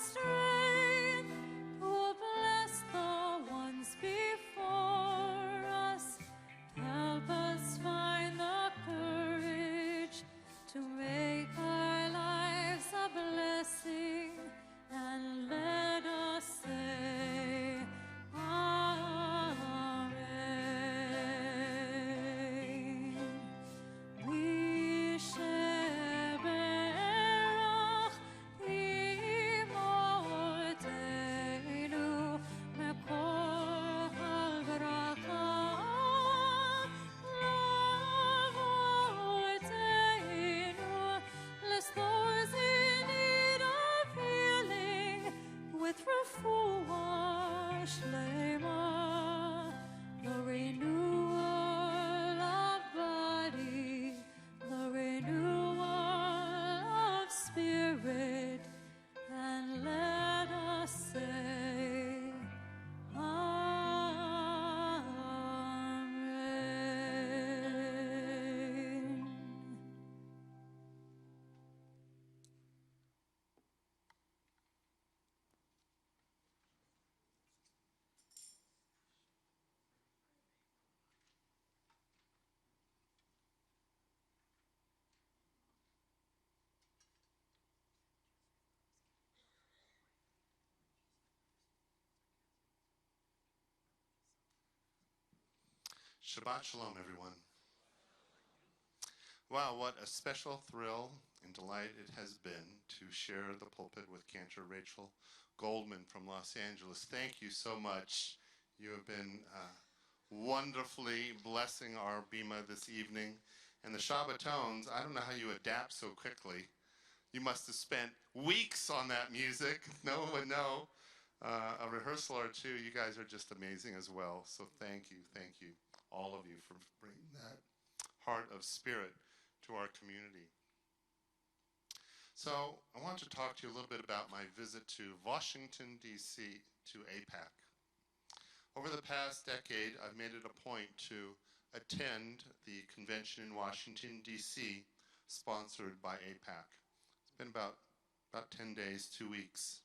Shabbat Shalom, everyone. Wow, what a special thrill and delight it has been to share the pulpit with Cantor Rachel Goldman from Los Angeles. Thank you so much. You have been wonderfully blessing our Bima this evening. And the Shabbatones, I don't know how you adapt so quickly. You must have spent weeks on that music. No one would know. A rehearsal or two. You guys are just amazing as well. So thank you, all of you, for bringing that heart of spirit to our community. So I want to talk to you a little bit about my visit to Washington, D.C., to APAC. Over the past decade, I've made it a point to attend the convention in Washington, D.C., sponsored by APAC. It's been about 10 days, 2 weeks.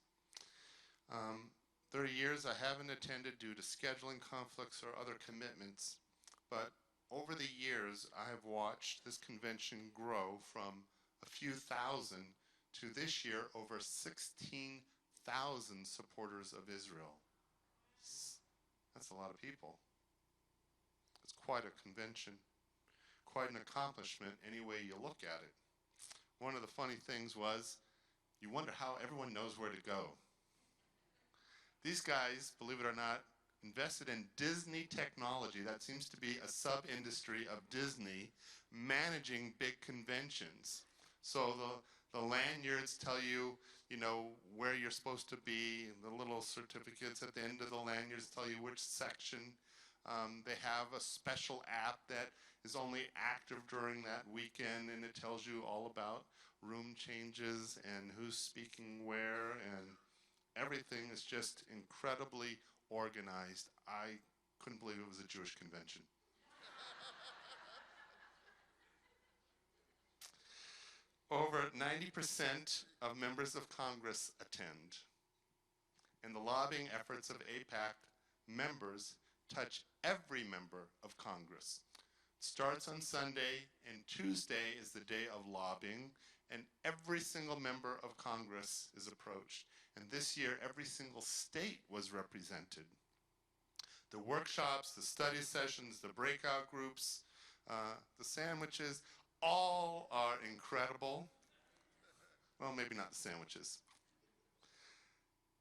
30 years I haven't attended due to scheduling conflicts or other commitments, but over the years I have watched this convention grow from a few thousand to this year over 16,000 supporters of Israel. That's a lot of people. It's quite a convention, quite an accomplishment any way you look at it. One of the funny things was, you wonder how everyone knows where to go. These guys, believe it or not, invested in Disney technology. That seems to be a sub-industry of Disney managing big conventions. So the lanyards tell you, where you're supposed to be. The little certificates at the end of the lanyards tell you which section. They have a special app that is only active during that weekend, and it tells you all about room changes and who's speaking where, and everything is just incredibly organized. I couldn't believe it was a Jewish convention. Over 90% of members of Congress attend, and the lobbying efforts of APAC members touch every member of Congress. It starts on Sunday, and Tuesday is the day of lobbying, and every single member of Congress is approached. And this year, every single state was represented. The workshops, the study sessions, the breakout groups, the sandwiches, all are incredible. Well, maybe not the sandwiches.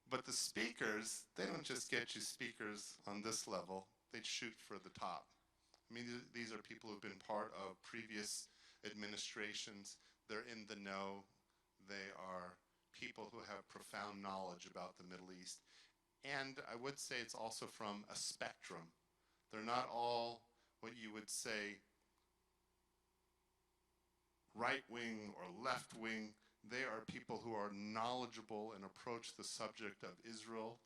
But the speakers, they don't just get you speakers on this level. They shoot for the top. I mean, these are people who've been part of previous administrations. They're in the know. They are people who have profound knowledge about the Middle East. And I would say it's also from a spectrum. They're not all what you would say right-wing or left-wing. They are people who are knowledgeable and approach the subject of Israel,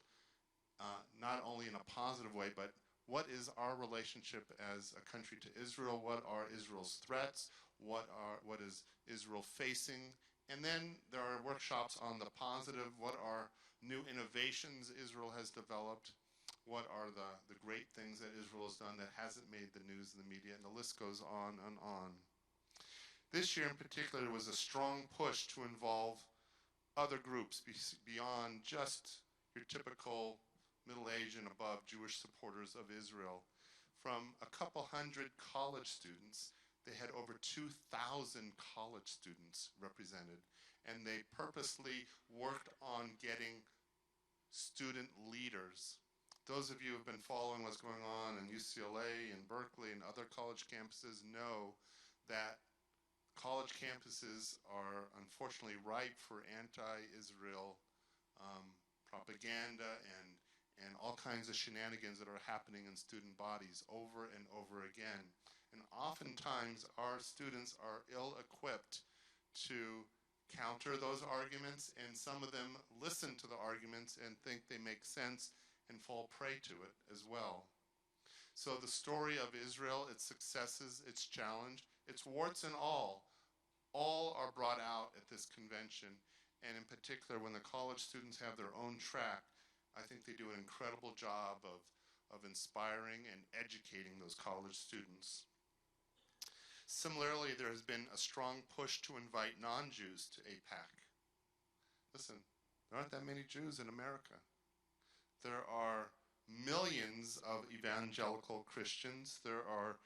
not only in a positive way, but what is our relationship as a country to Israel? What are Israel's threats? What is Israel facing? And then there are workshops on the positive. What are new innovations Israel has developed? What are the great things that Israel has done that hasn't made the news in the media? And the list goes on and on. This year in particular was a strong push to involve other groups beyond just your typical middle-aged and above Jewish supporters of Israel. From a couple hundred college students, they had over 2,000 college students represented, and they purposely worked on getting student leaders. Those of you who have been following what's going on in UCLA and Berkeley and other college campuses know that college campuses are unfortunately ripe for anti-Israel propaganda and all kinds of shenanigans that are happening in student bodies over and over again. And oftentimes our students are ill-equipped to counter those arguments, and some of them listen to the arguments and think they make sense and fall prey to it as well. So the story of Israel, its successes, its challenge, its warts and all are brought out at this convention. And in particular, when the college students have their own track, I think they do an incredible job of inspiring and educating those college students. Similarly, there has been a strong push to invite non-Jews to APAC. Listen, there aren't that many Jews in America. There are millions of evangelical Christians. There are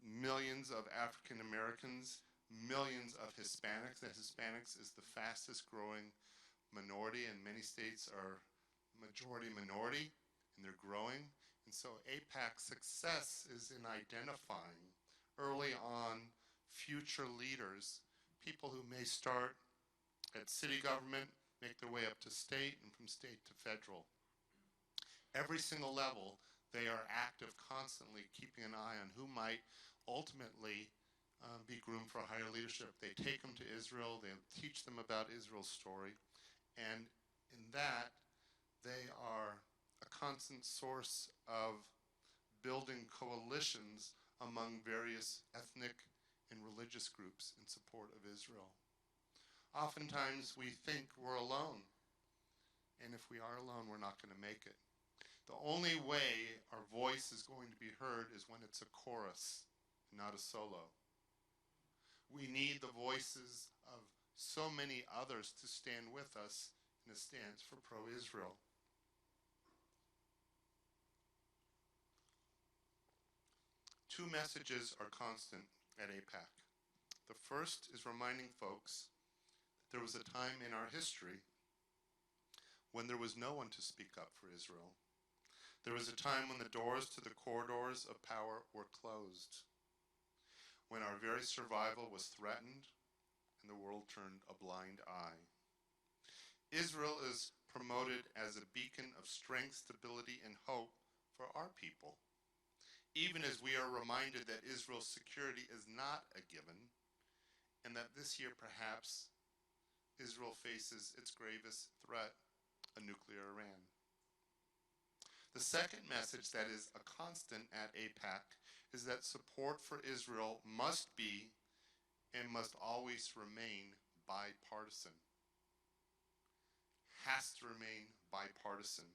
millions of African Americans, millions of Hispanics. The Hispanics is the fastest growing minority, and many states are majority minority, and they're growing. And so APAC's success is in identifying early on future leaders, people who may start at city government, make their way up to state, and from state to federal. Every single level, they are active constantly, keeping an eye on who might ultimately be groomed for higher leadership. They take them to Israel, they teach them about Israel's story, and in that, they are a constant source of building coalitions among various ethnic and religious groups in support of Israel. Oftentimes we think we're alone, and if we are alone, we're not going to make it. The only way our voice is going to be heard is when it's a chorus, not a solo. We need the voices of so many others to stand with us in a stance for pro-Israel. Two messages are constant at APAC. The first is reminding folks that there was a time in our history when there was no one to speak up for Israel. There was a time when the doors to the corridors of power were closed, when our very survival was threatened and the world turned a blind eye. Israel is promoted as a beacon of strength, stability, and hope for our people, even as we are reminded that Israel's security is not a given, and that this year perhaps Israel faces its gravest threat, a nuclear Iran. The second message that is a constant at APAC is that support for Israel must be and must always remain bipartisan. Has to remain bipartisan.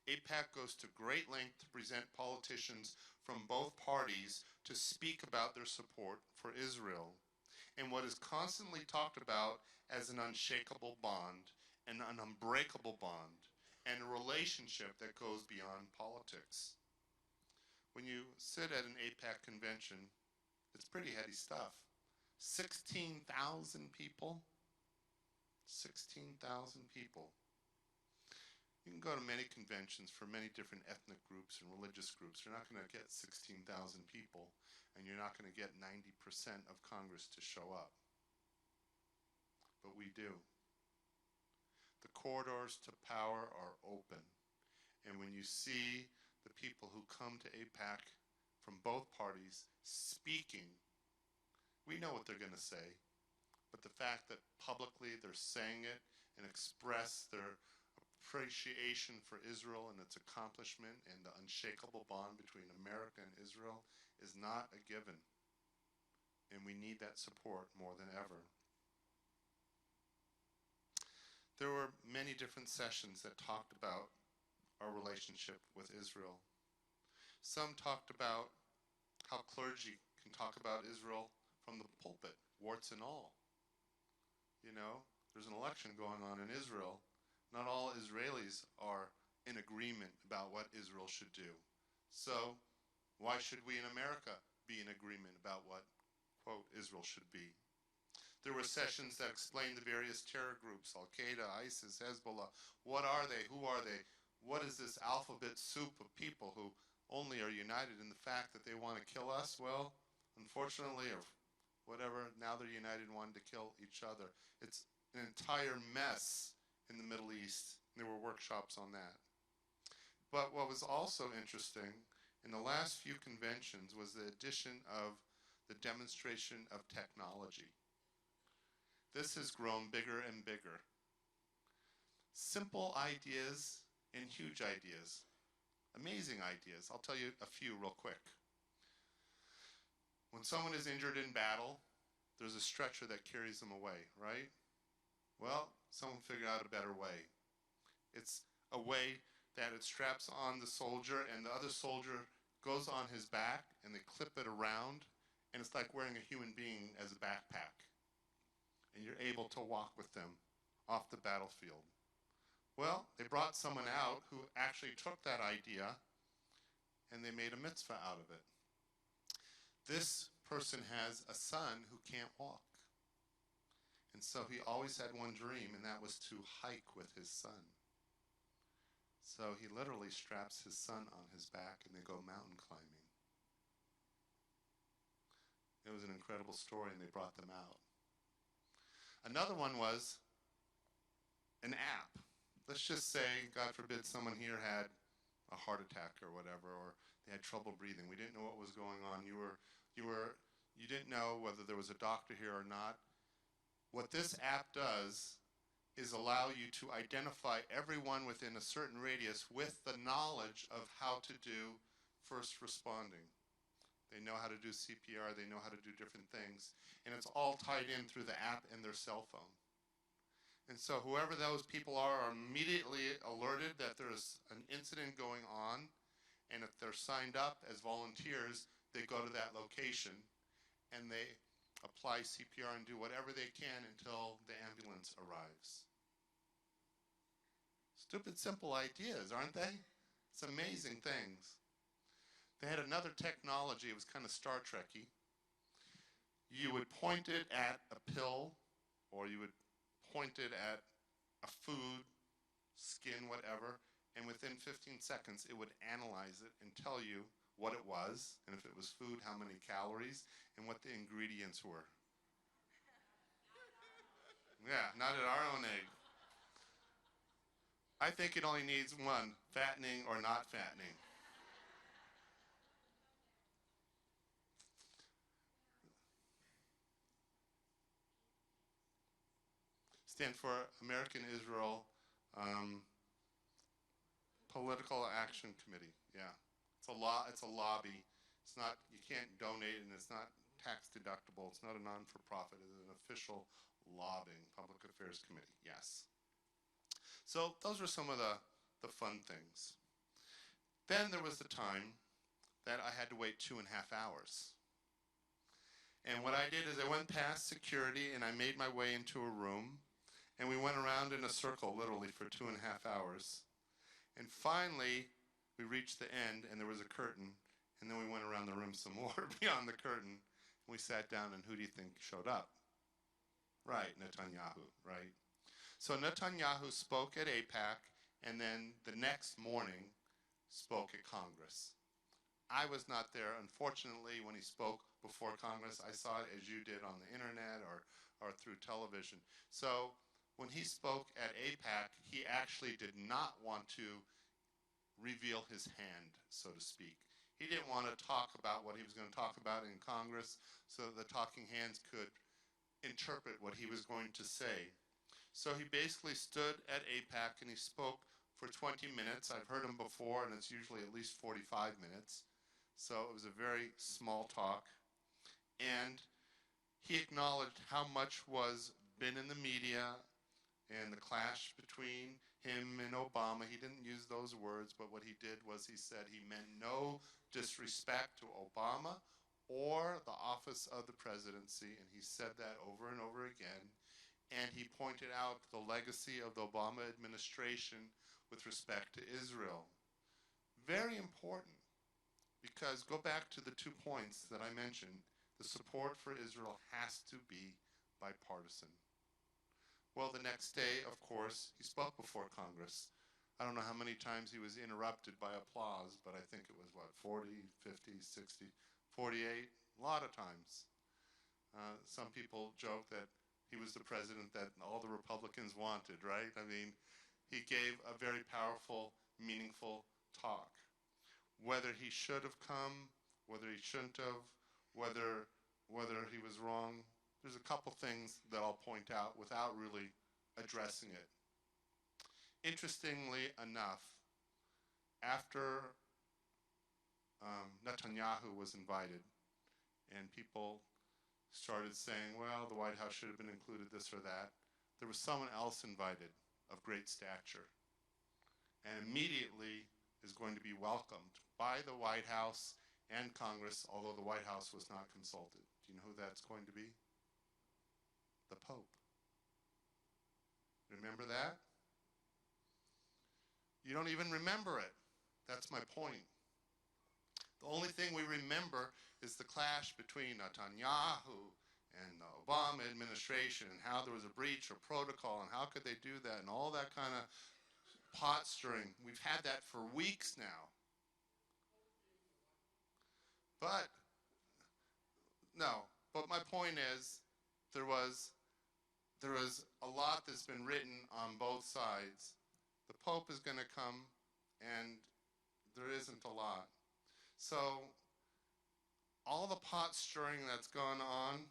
APAC goes to great length to present politicians from both parties to speak about their support for Israel, and what is constantly talked about as an unshakable bond, and an unbreakable bond, and a relationship that goes beyond politics. When you sit at an APAC convention, it's pretty heady stuff. 16,000 people. 16,000 people. You can go to many conventions for many different ethnic groups and religious groups. You're not going to get 16,000 people, and you're not going to get 90% of Congress to show up. But we do. The corridors to power are open. And when you see the people who come to APAC from both parties speaking, we know what they're going to say. But the fact that publicly they're saying it and express their appreciation for Israel and its accomplishment and the unshakable bond between America and Israel is not a given. And we need that support more than ever. There were many different sessions that talked about our relationship with Israel. Some talked about how clergy can talk about Israel from the pulpit, warts and all. You know, there's an election going on in Israel. Not all Israelis are in agreement about what Israel should do. So why should we in America be in agreement about what, quote, Israel should be? There were sessions that explained the various terror groups, Al-Qaeda, ISIS, Hezbollah. What are they? Who are they? What is this alphabet soup of people who only are united in the fact that they want to kill us? Well, unfortunately, or whatever, now they're united in wanting to kill each other. It's an entire mess in the Middle East. There were workshops on that. But what was also interesting in the last few conventions was the addition of the demonstration of technology. This has grown bigger and bigger. Simple ideas and huge ideas. Amazing ideas. I'll tell you a few real quick. When someone is injured in battle, there's a stretcher that carries them away, right? Well, someone figured out a better way. It's a way that it straps on the soldier and the other soldier goes on his back and they clip it around, and it's like wearing a human being as a backpack. And you're able to walk with them off the battlefield. Well, they brought someone out who actually took that idea and they made a mitzvah out of it. This person has a son who can't walk. And so he always had one dream, and that was to hike with his son. So he literally straps his son on his back and they go mountain climbing. It was an incredible story, and they brought them out. Another one was an app. Let's just say, God forbid, someone here had a heart attack or whatever, or they had trouble breathing. We didn't know what was going on. You didn't know whether there was a doctor here or not. What this app does is allow you to identify everyone within a certain radius with the knowledge of how to do first responding. They know how to do CPR, they know how to do different things, and it's all tied in through the app and their cell phone. And so whoever those people are immediately alerted that there's an incident going on, and if they're signed up as volunteers, they go to that location and they apply CPR and do whatever they can until the ambulance arrives. Stupid, simple ideas, aren't they? It's amazing things. They had another technology. It was kind of Star Trek-y. You would point it at a pill, or you would point it at a food, skin, whatever, and within 15 seconds it would analyze it and tell you what it was, and if it was food, how many calories, and what the ingredients were. Yeah, not at our own egg. I think it only needs one, fattening or not fattening. Stand for American Israel Political Action Committee. Yeah, it's a law. It's a lobby. It's not. You can't donate, and it's not tax deductible. It's not a non-for-profit. It's an official lobbying public affairs committee. Yes. So those were some of the fun things. Then there was the time that I had to wait 2.5 hours. And what I did is I went past security and I made my way into a room, and we went around in a circle literally for 2.5 hours. And finally, we reached the end and there was a curtain, and then we went around the room some more beyond the curtain. And we sat down, and who do you think showed up? Right, Netanyahu, right? So Netanyahu spoke at APAC, and then the next morning spoke at Congress. I was not there, unfortunately, when he spoke before Congress. I saw it as you did on the internet or through television. So when he spoke at APAC, he actually did not want to reveal his hand, so to speak. He didn't want to talk about what he was going to talk about in Congress so that the talking hands could interpret what he was going to say. So he basically stood at APAC and he spoke for 20 minutes. I've heard him before, and it's usually at least 45 minutes. So it was a very small talk. And he acknowledged how much was been in the media and the clash between him and Obama. He didn't use those words, but what he did was he said he meant no disrespect to Obama or the office of the presidency, and he said that over and over again. And he pointed out the legacy of the Obama administration with respect to Israel. Very important, because go back to the 2 points that I mentioned. The support for Israel has to be bipartisan. Well, the next day, of course, he spoke before Congress. I don't know how many times he was interrupted by applause, but I think it was, 40, 50, 60, 48? A lot of times. Some people joke that he was the president that all the Republicans wanted, right? I mean, he gave a very powerful, meaningful talk. Whether he should have come, whether he shouldn't have, whether he was wrong, there's a couple things that I'll point out without really addressing it. Interestingly enough, after Netanyahu was invited and people started saying, well, the White House should have been included, this or that, there was someone else invited of great stature, and immediately is going to be welcomed by the White House and Congress, although the White House was not consulted. Do you know who that's going to be? The Pope. Remember that? You don't even remember it. That's my point. The only thing we remember is the clash between Netanyahu and the Obama administration and how there was a breach of protocol and how could they do that and all that kind of pot stirring. We've had that for weeks now. But my point is there was a lot that's been written on both sides. The Pope is going to come and there isn't a lot. So all the pot stirring that's gone on,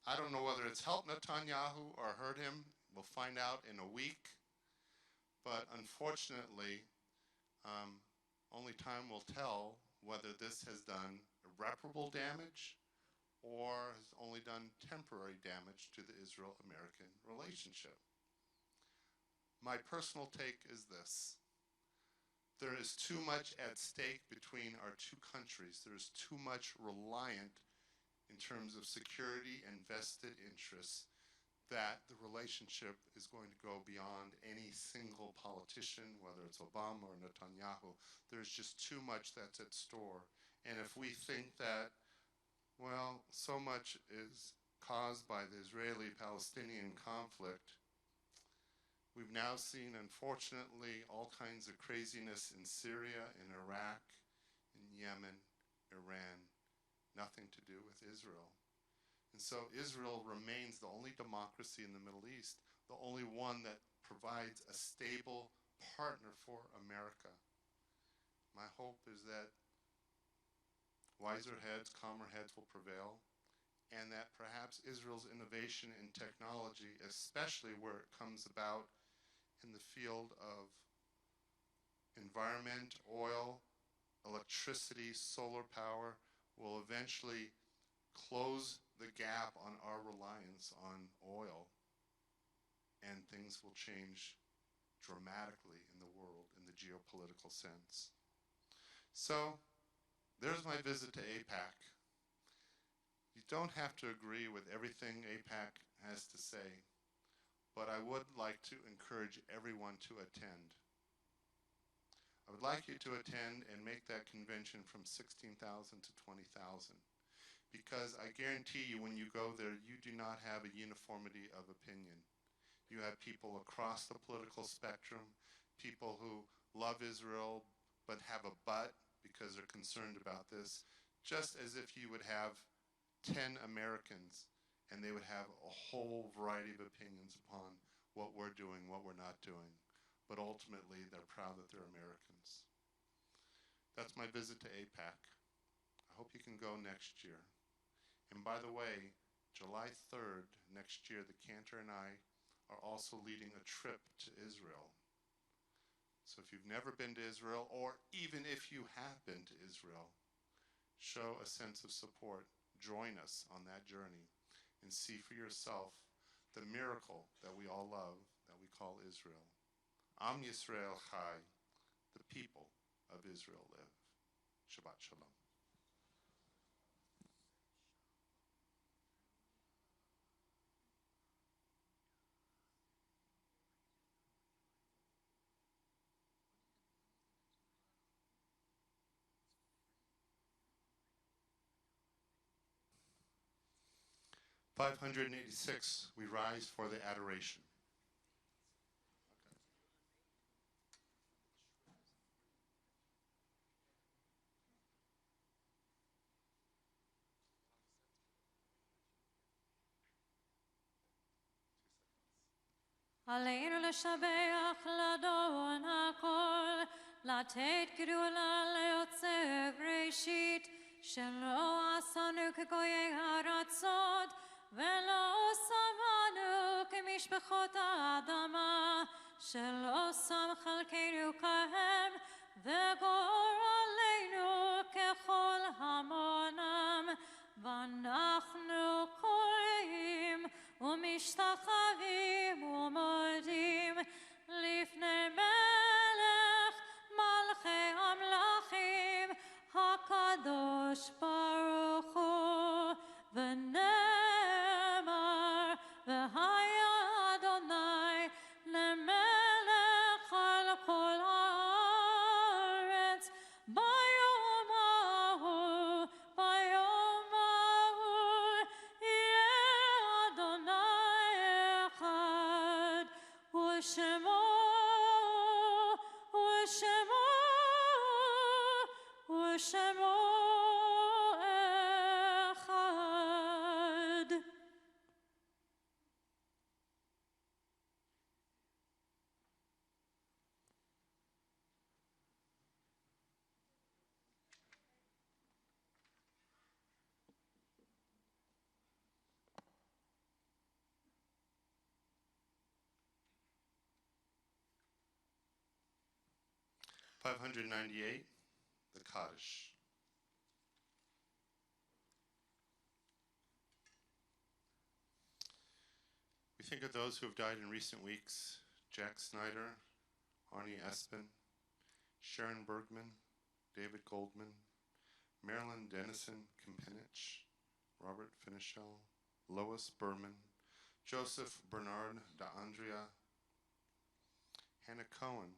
I don't know whether it's helped Netanyahu or hurt him. We'll find out in a week. But unfortunately, only time will tell whether this has done irreparable damage or has only done temporary damage to the Israel-American relationship. My personal take is this. There is too much at stake between our two countries. There is too much reliant in terms of security and vested interests that the relationship is going to go beyond any single politician, whether it's Obama or Netanyahu. There's just too much that's at store. And if we think that, well, so much is caused by the Israeli-Palestinian conflict, we've now seen, unfortunately, all kinds of craziness in Syria, in Iraq, in Yemen, Iran, nothing to do with Israel. And so Israel remains the only democracy in the Middle East, the only one that provides a stable partner for America. My hope is that wiser heads, calmer heads will prevail, and that perhaps Israel's innovation in technology, especially where it comes about in the field of environment, oil, electricity, solar power, will eventually close the gap on our reliance on oil, and things will change dramatically in the world in the geopolitical sense. So there's my visit to APAC. You don't have to agree with everything APAC has to say, but I would like to encourage everyone to attend. I would like you to attend and make that convention from 16,000 to 20,000, because I guarantee you when you go there, you do not have a uniformity of opinion. You have people across the political spectrum, people who love Israel but have a but because they're concerned about this, just as if you would have 10 Americans and they would have a whole variety of opinions upon what we're doing, what we're not doing. But ultimately, they're proud that they're Americans. That's my visit to APAC. I hope you can go next year. And by the way, July 3rd next year, the Cantor and I are also leading a trip to Israel. So if you've never been to Israel, or even if you have been to Israel, show a sense of support. Join us on that journey and see for yourself the miracle that we all love, that we call Israel. Am Yisrael Chai, the people of Israel live. Shabbat Shalom. .586, we rise for the Adoration. עלינו לשבח לאדון הכל, לתת גדולה ליוצר בראשית, שלא עשנו כגויי הארצות, ולא שמנו כמשפחות האדמה, שלא שם חלקנו כהם, וגורלנו ככל המונם, ואנחנו קוראים ומשתחווים ומודים לפני מלך מלכי המלכים הקדוש ברוך הוא, ונאמר והיה אדוני למלך על כל Shemo Echad. $598, the Kaddish. We think of those who have died in recent weeks: Jack Snyder, Arnie Espen, Sharon Bergman, David Goldman, Marilyn Dennison Kempenich, Robert Finichel, Lois Berman, Joseph Bernard D'Andrea, Hannah Cohen,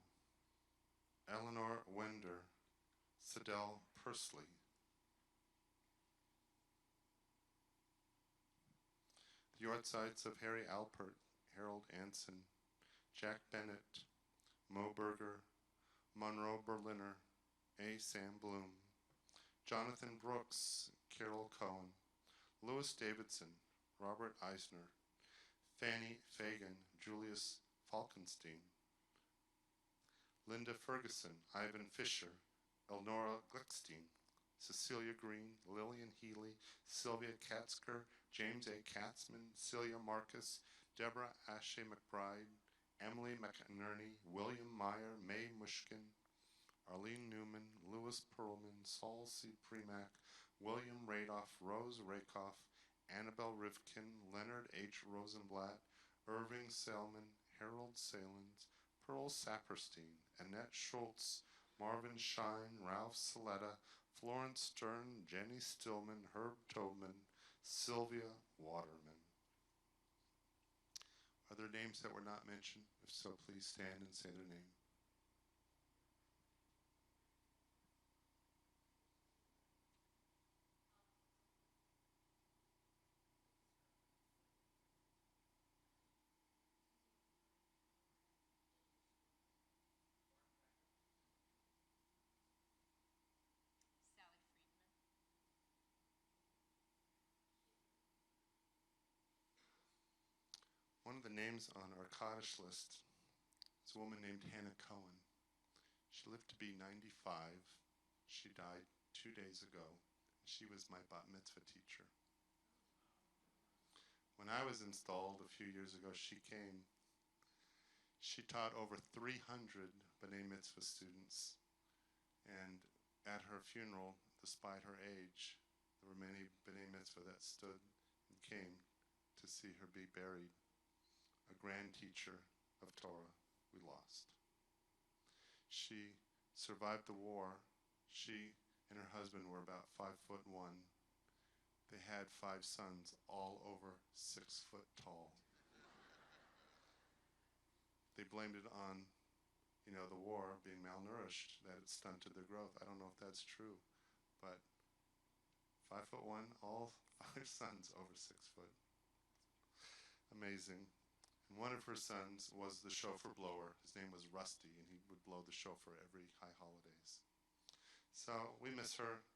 Eleanor Wender, Sidel Pursley. The Yortsites of Harry Alpert, Harold Anson, Jack Bennett, Mo Berger, Monroe Berliner, A. Sam Bloom, Jonathan Brooks, Carol Cohen, Louis Davidson, Robert Eisner, Fanny Fagan, Julius Falkenstein, Linda Ferguson, Ivan Fisher, Elnora Glickstein, Cecilia Green, Lillian Healy, Sylvia Katzker, James A. Katzman, Celia Marcus, Deborah Ashe McBride, Emily McInerney, William Meyer, Mae Mushkin, Arlene Newman, Louis Perlman, Saul C. Premack, William Radoff, Rose Rakoff, Annabelle Rivkin, Leonard H. Rosenblatt, Irving Selman, Harold Salins, Pearl Saperstein, Annette Schultz, Marvin Shine, Ralph Saletta, Florence Stern, Jenny Stillman, Herb Tobman, Sylvia Waterman. Are there names that were not mentioned? If so, please stand and say their name. One of the names on our Kaddish list is a woman named Hannah Cohen. She lived to be 95. She died 2 days ago. She was my bat mitzvah teacher. When I was installed a few years ago, she came. She taught over 300 B'nai Mitzvah students. And at her funeral, despite her age, there were many B'nai Mitzvah that stood and came to see her be buried. A grand teacher of Torah we lost. She survived the war. She and her husband were about 5'1". They had 5 sons, all over 6 foot tall. They blamed it on, the war, being malnourished, that it stunted their growth. I don't know if that's true, but 5'1", all 5 sons over 6 foot. Amazing. And one of her sons was the shofar blower. His name was Rusty, and he would blow the shofar every high holidays. So we miss her.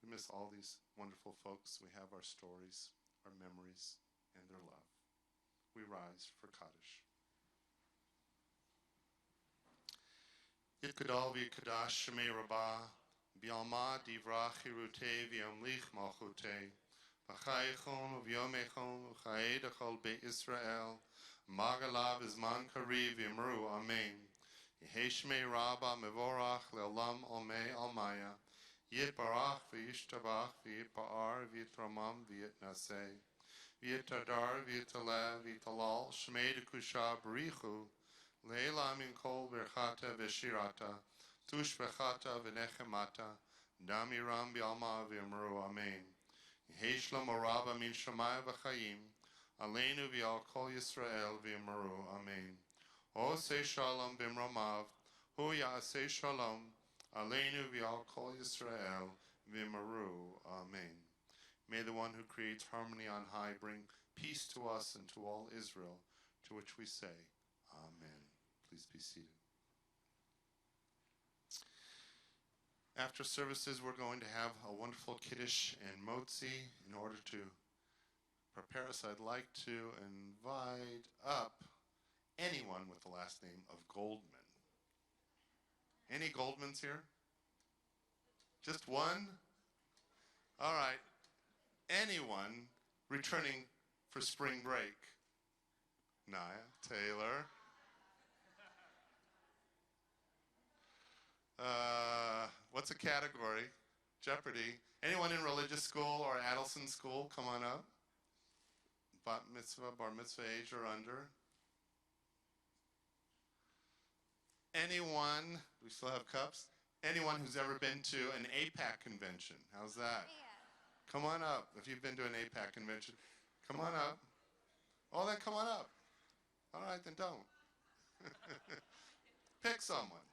We miss all these wonderful folks. We have our stories, our memories, and their love. We rise for Kaddish. Yitkadal v'yikadash shemei Rabbi, b'yalma divrach hirutei v'yamlich malchutei, v'chayechon v'yomechon v'chayedachol be'Israel, Magalav izman kariv yimru, amen. Yeheshmei Rabba mevorach le'olam omei almaya, yitbarach v'yishtabach v'yitpa'ar v'yitramam v'yitnaseh, v'yitadar v'yitalev v'yitalal shmei dekusha b'richu, le'ela min kol berchata v'shirata, tush v'chata v'nechemata, damiram b'alma v'yimru, amen. Yeheshlam Rabba min shamaya v'chayim, Aleinu v'al kol Yisrael v'yamaru, amen. O say shalom b'mromav, hu ya'aseh shalom, Aleinu v'al kol Yisrael v'yamaru, amen. May the one who creates harmony on high bring peace to us and to all Israel, to which we say, amen. Please be seated. After services, we're going to have a wonderful Kaddish and motzi. In order to prepare us, I'd like to invite up anyone with the last name of Goldman. Any Goldmans here? Just one? All right. Anyone returning for spring break? Naya, Taylor. What's a category? Jeopardy. Anyone in religious school or Adelson school, come on up. Bat mitzvah, bar mitzvah age or under. Anyone, we still have cups? Anyone who's ever been to an APAC convention? How's that? Come on up. If you've been to an APAC convention, come on up. Oh, then come on up. All right, then don't. Pick someone.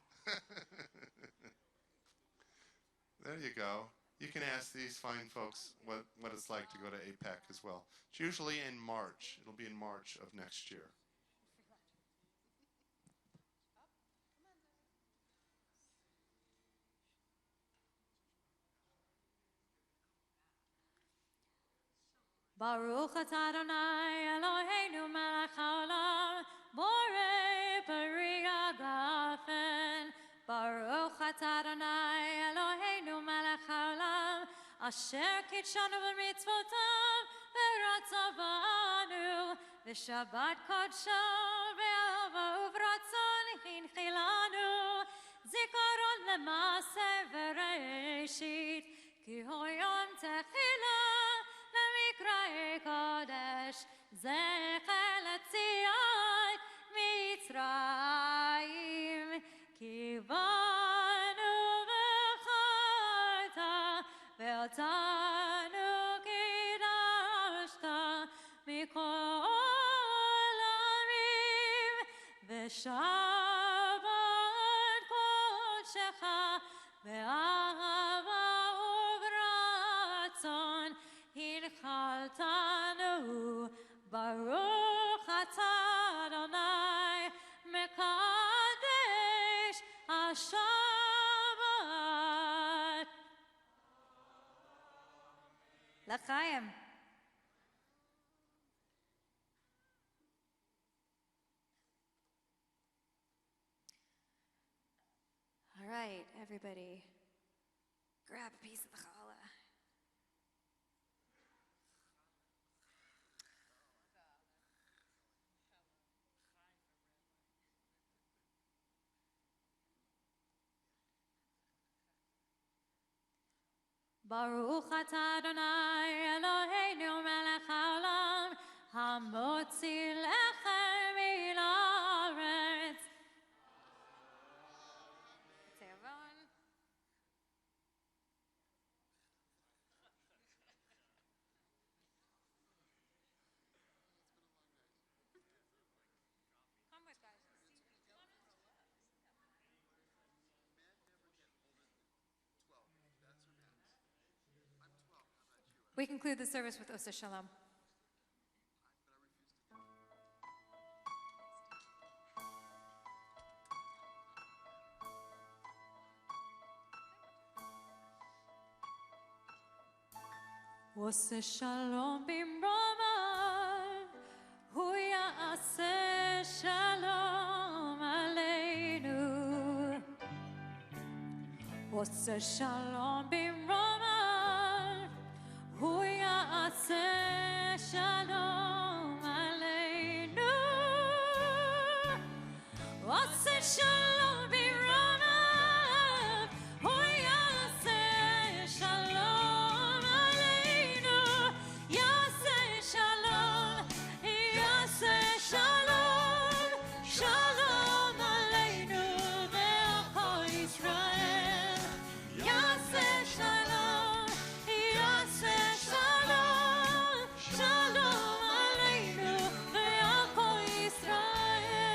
There you go. You can ask these fine folks what it's like to go to APAC as well. It's usually in March. It'll be in March of next year. Baruch atah Adonai Eloheinu melech haolam borei peri hagafen. Baruch atah Adonai Eloheinu melech haolam asher kitshanu b'mitzvotav v'ratzav ba'anu v'shabbat kodsho v'ahava uvratzon hinchilanu zikaron lema'aseh v'reishit ki hoyom techilah למקראי קודש, זכר ליציאת מצרים, כי באנו בחרת, ואותנו קידשת מכל עמים, ושבת קודשך, באהבה וברצון, הנחלתנו, ברוך אתה אדוני, מקדש השבת. לחיים. All right, everybody, grab a piece of the challah. Baruch atah Adonai Eloheinu melech haolam hamotzi lechem min haaretz. We conclude the service with Osa Shalom. Osa Shalom bimromav, hu ya'aseh shalom aleinu. Osa Shalom bimromav, hu ya'aseh shalom aleinu. Oseh shalom b'romav, hu ya'aseh shalom aleinu. Ya'aseh shalom, shalom aleinu ve'achol Yisrael. Ya'aseh shalom, shalom aleinu ve'achol Yisrael.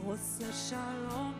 Oseh shalom